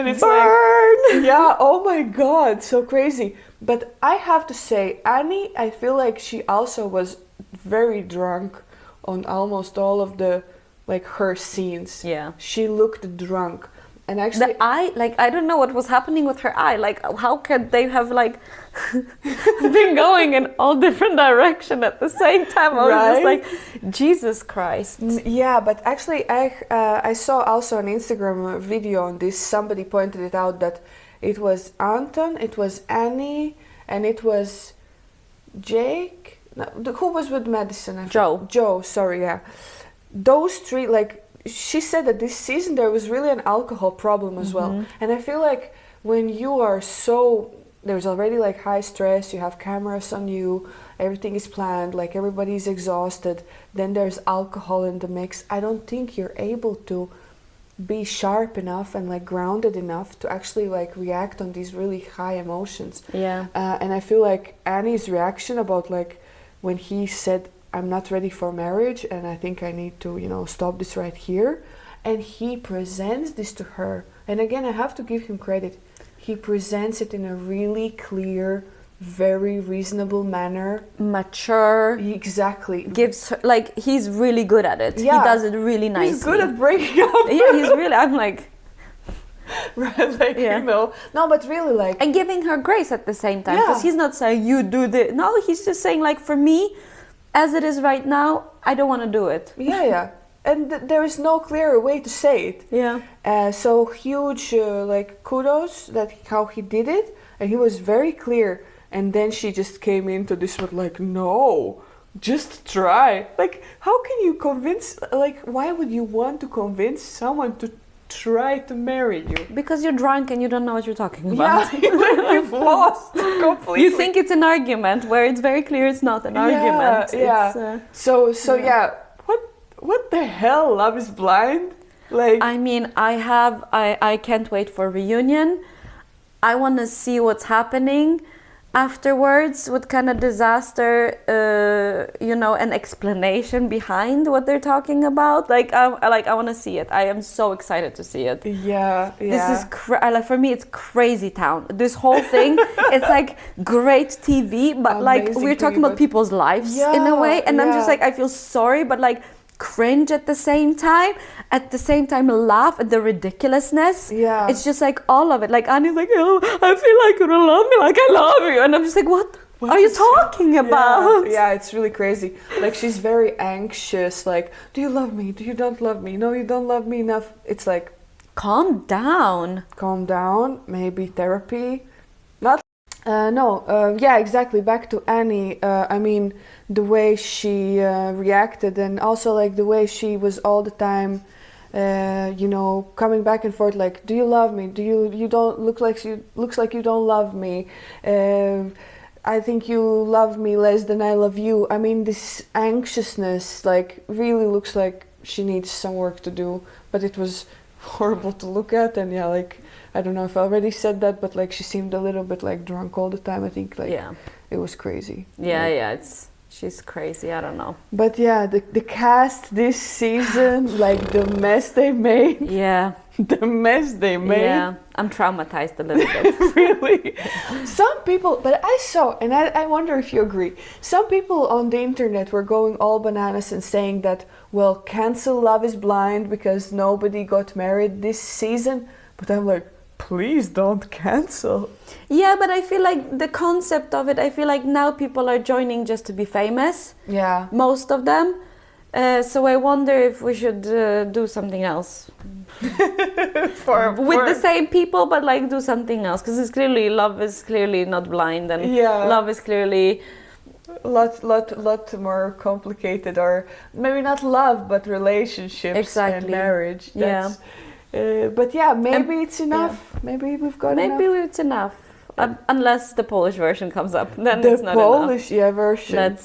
[SPEAKER 1] it's
[SPEAKER 2] burn!
[SPEAKER 1] like, yeah, oh my god, so crazy. But I have to say, Annie, I feel like she also was very drunk on almost all of the, like, her scenes.
[SPEAKER 2] Yeah.
[SPEAKER 1] She looked drunk. And actually,
[SPEAKER 2] the eye, like, I don't know what was happening with her eye. Like, how could they have, like, been going in all different directions at the same time? I was just like, Jesus Christ.
[SPEAKER 1] Yeah, but actually, I saw also on Instagram video on this. Somebody pointed it out that it was Anton, it was Annie, and it was Jake. No, who was with Madison? Joe, sorry, yeah. Those three, like, she said that this season there was really an alcohol problem as well. And I feel like when you are so, there's already like high stress, you have cameras on you, everything is planned, like everybody's exhausted, then there's alcohol in the mix. I don't think you're able to be sharp enough and like grounded enough to actually like react on these really high emotions.
[SPEAKER 2] Yeah.
[SPEAKER 1] And I feel like Annie's reaction about like when he said, I'm not ready for marriage and I think I need to, you know, stop this right here. And he presents this to her. And again, I have to give him credit. He presents it in a really clear, very reasonable manner.
[SPEAKER 2] Mature.
[SPEAKER 1] Exactly.
[SPEAKER 2] Gives her, like, he's really good at it.
[SPEAKER 1] Yeah.
[SPEAKER 2] He does it really nicely.
[SPEAKER 1] He's good at breaking up.
[SPEAKER 2] Yeah, he's really, I'm like...
[SPEAKER 1] Right, like, you know. No, but really like...
[SPEAKER 2] And giving her grace at the same time. Because he's not saying, you do this. No, he's just saying, like, for me... As it is right now, I don't want to do it.
[SPEAKER 1] Yeah. And there is no clearer way to say it.
[SPEAKER 2] Yeah.
[SPEAKER 1] So huge, like, kudos that how he did it. And he was very clear. And then she just came into this with like, no, just try. Like, how can you convince, like, why would you want to convince someone to try to marry you?
[SPEAKER 2] Because you're drunk and you don't know what you're talking about.
[SPEAKER 1] Yeah, you've lost completely.
[SPEAKER 2] You think it's an argument where it's very clear it's not an argument.
[SPEAKER 1] Yeah. Yeah. What the hell? Love is Blind? Like,
[SPEAKER 2] I mean, I can't wait for reunion. I want to see what's happening afterwards, what kind of disaster, an explanation behind what they're talking about. I want to see it. I am so excited to see it.
[SPEAKER 1] Yeah.
[SPEAKER 2] This is for me, it's crazy town. This whole thing, it's like great TV, but amazing, like we're talking about people's lives in a way, and I'm just like, I feel sorry, but like cringe at the same time laugh at the ridiculousness. It's just like all of it. Like Annie's like, oh, I feel like you don't love me like I love you, and I'm just like, what are you talking about?
[SPEAKER 1] Yeah, it's really crazy. Like, she's very anxious, like, do you love me, do you don't love me, no, you don't love me enough. It's like,
[SPEAKER 2] calm down,
[SPEAKER 1] maybe therapy. Yeah, exactly. Back to Annie. I mean, the way she reacted, and also like the way she was all the time, coming back and forth. Like, do you love me? Do you don't looks like you don't love me. I think you love me less than I love you. I mean, this anxiousness like really looks like she needs some work to do. But it was horrible to look at, and like. I don't know if I already said that, but like she seemed a little bit like drunk all the time. I think like it was crazy.
[SPEAKER 2] She's crazy. I don't know.
[SPEAKER 1] But yeah, the cast this season, like the mess they made.
[SPEAKER 2] Yeah.
[SPEAKER 1] The mess they made.
[SPEAKER 2] Yeah, I'm traumatized a little bit.
[SPEAKER 1] Really? Some people, but I saw, and I wonder if you agree, some people on the internet were going all bananas and saying that, well, cancel Love is Blind because nobody got married this season. But I'm like, please don't cancel.
[SPEAKER 2] Yeah, but I feel like the concept of it, I feel like now people are joining just to be famous.
[SPEAKER 1] Yeah.
[SPEAKER 2] Most of them. So I wonder if we should do something else. With the same people, but like do something else. Because love is clearly not blind, and love is clearly
[SPEAKER 1] lot more complicated, or maybe not love, but relationships and marriage. But yeah, maybe it's enough. Yeah. Maybe we've got enough.
[SPEAKER 2] Maybe it's enough. Unless the Polish version comes up, then it's not
[SPEAKER 1] Polish
[SPEAKER 2] enough.
[SPEAKER 1] Version.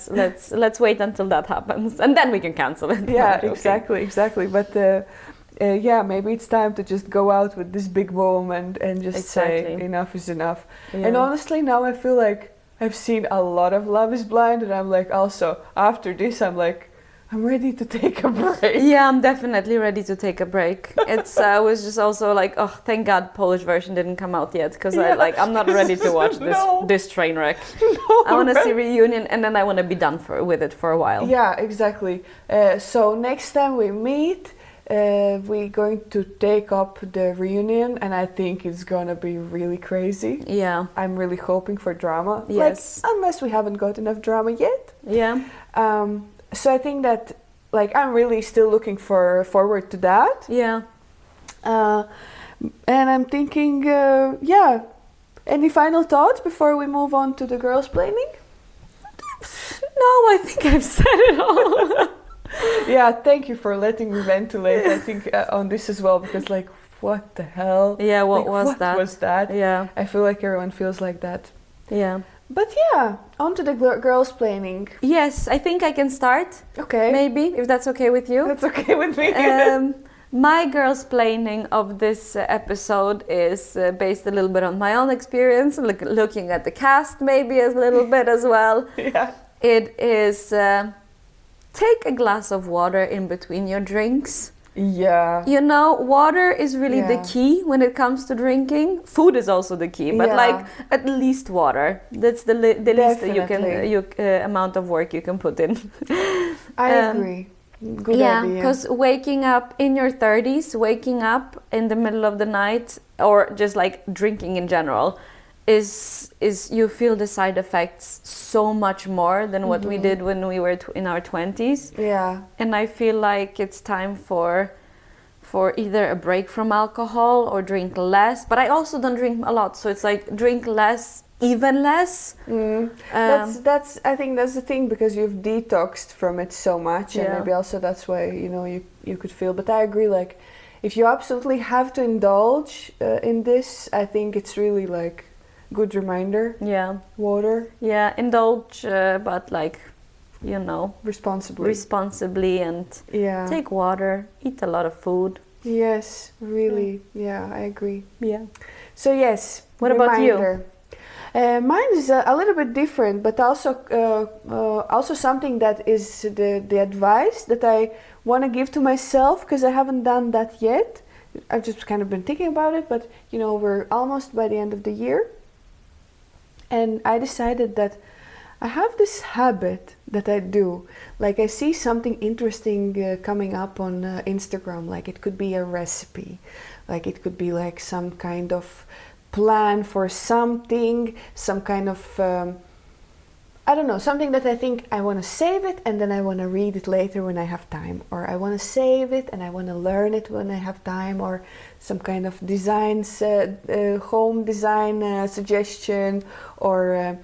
[SPEAKER 2] Let's wait until that happens, and then we can cancel it.
[SPEAKER 1] Yeah, exactly. But maybe it's time to just go out with this big boom and just say enough is enough. Yeah. And honestly, now I feel like I've seen a lot of Love is Blind, and I'm like, also after this, I'm like, I'm ready to take a break.
[SPEAKER 2] Yeah, I'm definitely ready to take a break. I was just also like, oh, thank God Polish version didn't come out yet, because I'm not ready to watch this train wreck. No, I want to see reunion, and then I want to be done with it for a while.
[SPEAKER 1] Yeah, exactly. So next time we meet, we're going to take up the reunion, and I think it's gonna be really crazy.
[SPEAKER 2] Yeah.
[SPEAKER 1] I'm really hoping for drama.
[SPEAKER 2] Yes.
[SPEAKER 1] Like, unless we haven't got enough drama yet.
[SPEAKER 2] Yeah.
[SPEAKER 1] So I think that, like, I'm really still looking forward to that.
[SPEAKER 2] Yeah.
[SPEAKER 1] And I'm thinking, any final thoughts before we move on to the girlsplaining?
[SPEAKER 2] No, I think I've said it all.
[SPEAKER 1] Yeah, thank you for letting me ventilate, I think, on this as well, because, like, what the hell?
[SPEAKER 2] Yeah, what was that?
[SPEAKER 1] Yeah. I feel like everyone feels like that.
[SPEAKER 2] Yeah.
[SPEAKER 1] But yeah, on to the girlsplaining.
[SPEAKER 2] Yes, I think I can start.
[SPEAKER 1] Okay.
[SPEAKER 2] Maybe, if that's okay with you.
[SPEAKER 1] That's okay with me.
[SPEAKER 2] My girlsplaining of this episode is based a little bit on my own experience, looking at the cast maybe a little bit as well.
[SPEAKER 1] Yeah.
[SPEAKER 2] It is take a glass of water in between your drinks.
[SPEAKER 1] Yeah.
[SPEAKER 2] You know, water is really the key when it comes to drinking. Food is also the key, but like at least water. That's the least that you can amount of work you can put in.
[SPEAKER 1] I agree. Good idea.
[SPEAKER 2] Yeah, because waking up in your 30s, waking up in the middle of the night, or just like drinking in general, is you feel the side effects so much more than what we did when we were in our 20s.
[SPEAKER 1] Yeah.
[SPEAKER 2] And I feel like it's time for either a break from alcohol or drink less. But I also don't drink a lot, so it's like drink less even less.
[SPEAKER 1] That's I think that's the thing, because you've detoxed from it so much, and maybe also that's why you could feel. But I agree, like if you absolutely have to indulge in this, I think it's really like good reminder. Water.
[SPEAKER 2] Indulge, but like responsibly, and take water, eat a lot of food.
[SPEAKER 1] Yes, really. I agree. So yes,
[SPEAKER 2] what about you?
[SPEAKER 1] Mine is a little bit different, but also something that is the advice that I want to give to myself, because I haven't done that yet. I've just kind of been thinking about it, but we're almost by the end of the year, and I decided that I have this habit that I do. Like I see something interesting coming up on Instagram, like it could be a recipe, like it could be like some kind of plan for something, some kind of I don't know, something that I think I want to save it and then I want to read it later when I have time, or I want to save it and I want to learn it when I have time, or some kind of designs, home design suggestion, or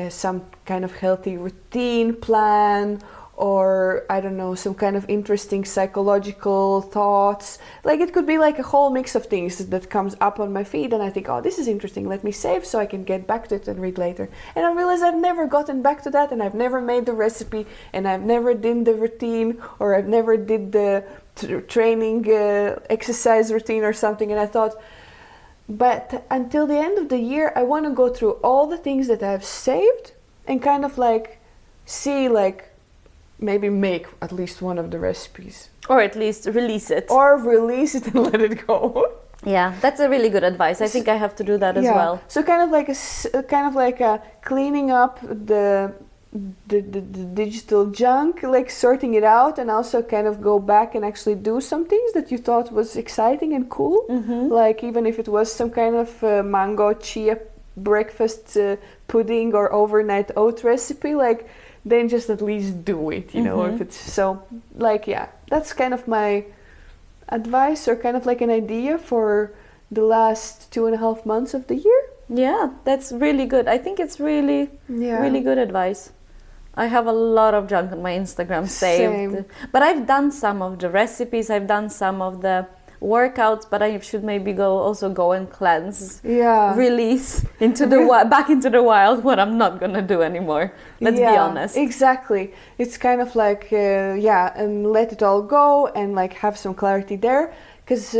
[SPEAKER 1] some kind of healthy routine plan, or I don't know, some kind of interesting psychological thoughts. Like it could be like a whole mix of things that comes up on my feed, and I think, oh, this is interesting, let me save so I can get back to it and read later. And I realize I've never gotten back to that, and I've never made the recipe, and I've never did the routine, or I've never did the training exercise routine or something. And I thought, but until the end of the year, I want to go through all the things that I've saved and kind of like see, like maybe make at least one of the recipes.
[SPEAKER 2] Or at least release it.
[SPEAKER 1] Or release it and let it go.
[SPEAKER 2] Yeah, that's a really good advice. I think I have to do that as well.
[SPEAKER 1] So kind of like a cleaning up the digital junk, like sorting it out, and also kind of go back and actually do some things that you thought was exciting and cool. Like even if it was some kind of mango chia breakfast pudding or overnight oat recipe, like then just at least do it, if it's so, like, that's kind of my advice, or kind of like an idea for the last 2.5 months of the year.
[SPEAKER 2] Yeah, that's really good. I think it's really good advice. I have a lot of junk on my Instagram saved. Same. But I've done some of the recipes, I've done some of the workouts, but I should maybe go and cleanse, release into the back into the wild what I'm not gonna do anymore. Let's be honest.
[SPEAKER 1] Exactly. It's kind of like and let it all go and like have some clarity there, because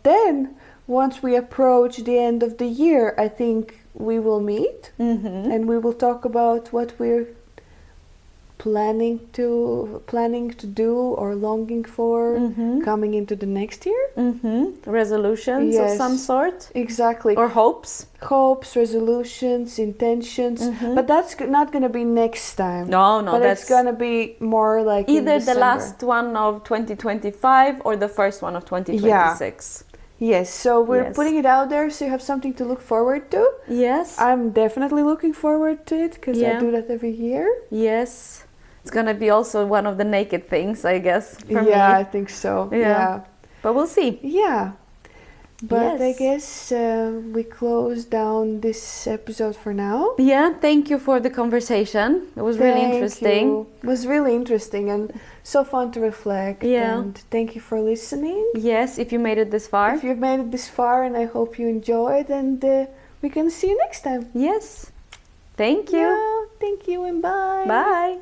[SPEAKER 1] then once we approach the end of the year, I think we will meet and we will talk about what we're planning to do or longing for coming into the next year.
[SPEAKER 2] Resolutions of some sort.
[SPEAKER 1] Exactly.
[SPEAKER 2] Or hopes,
[SPEAKER 1] resolutions, intentions. But that's not going to be next time.
[SPEAKER 2] No,
[SPEAKER 1] but
[SPEAKER 2] that's
[SPEAKER 1] it's going to be more like
[SPEAKER 2] either the last one of 2025 or the first one of 2026.
[SPEAKER 1] Yes, so we're putting it out there so you have something to look forward to.
[SPEAKER 2] Yes.
[SPEAKER 1] I'm definitely looking forward to it, because I do that every year.
[SPEAKER 2] Yes. It's going to be also one of the naked things, I guess, for me.
[SPEAKER 1] Yeah, I think so. Yeah.
[SPEAKER 2] But we'll see.
[SPEAKER 1] Yeah. But I guess we close down this episode for now.
[SPEAKER 2] Yeah, thank you for the conversation. It was really interesting.
[SPEAKER 1] You. It was really interesting and so fun to reflect.
[SPEAKER 2] Yeah.
[SPEAKER 1] And thank you for listening.
[SPEAKER 2] Yes, if you made it this far.
[SPEAKER 1] If you've made it this far, and I hope you enjoyed, and we can see you next time.
[SPEAKER 2] Yes. Thank you.
[SPEAKER 1] Yeah, thank you, and bye.
[SPEAKER 2] Bye.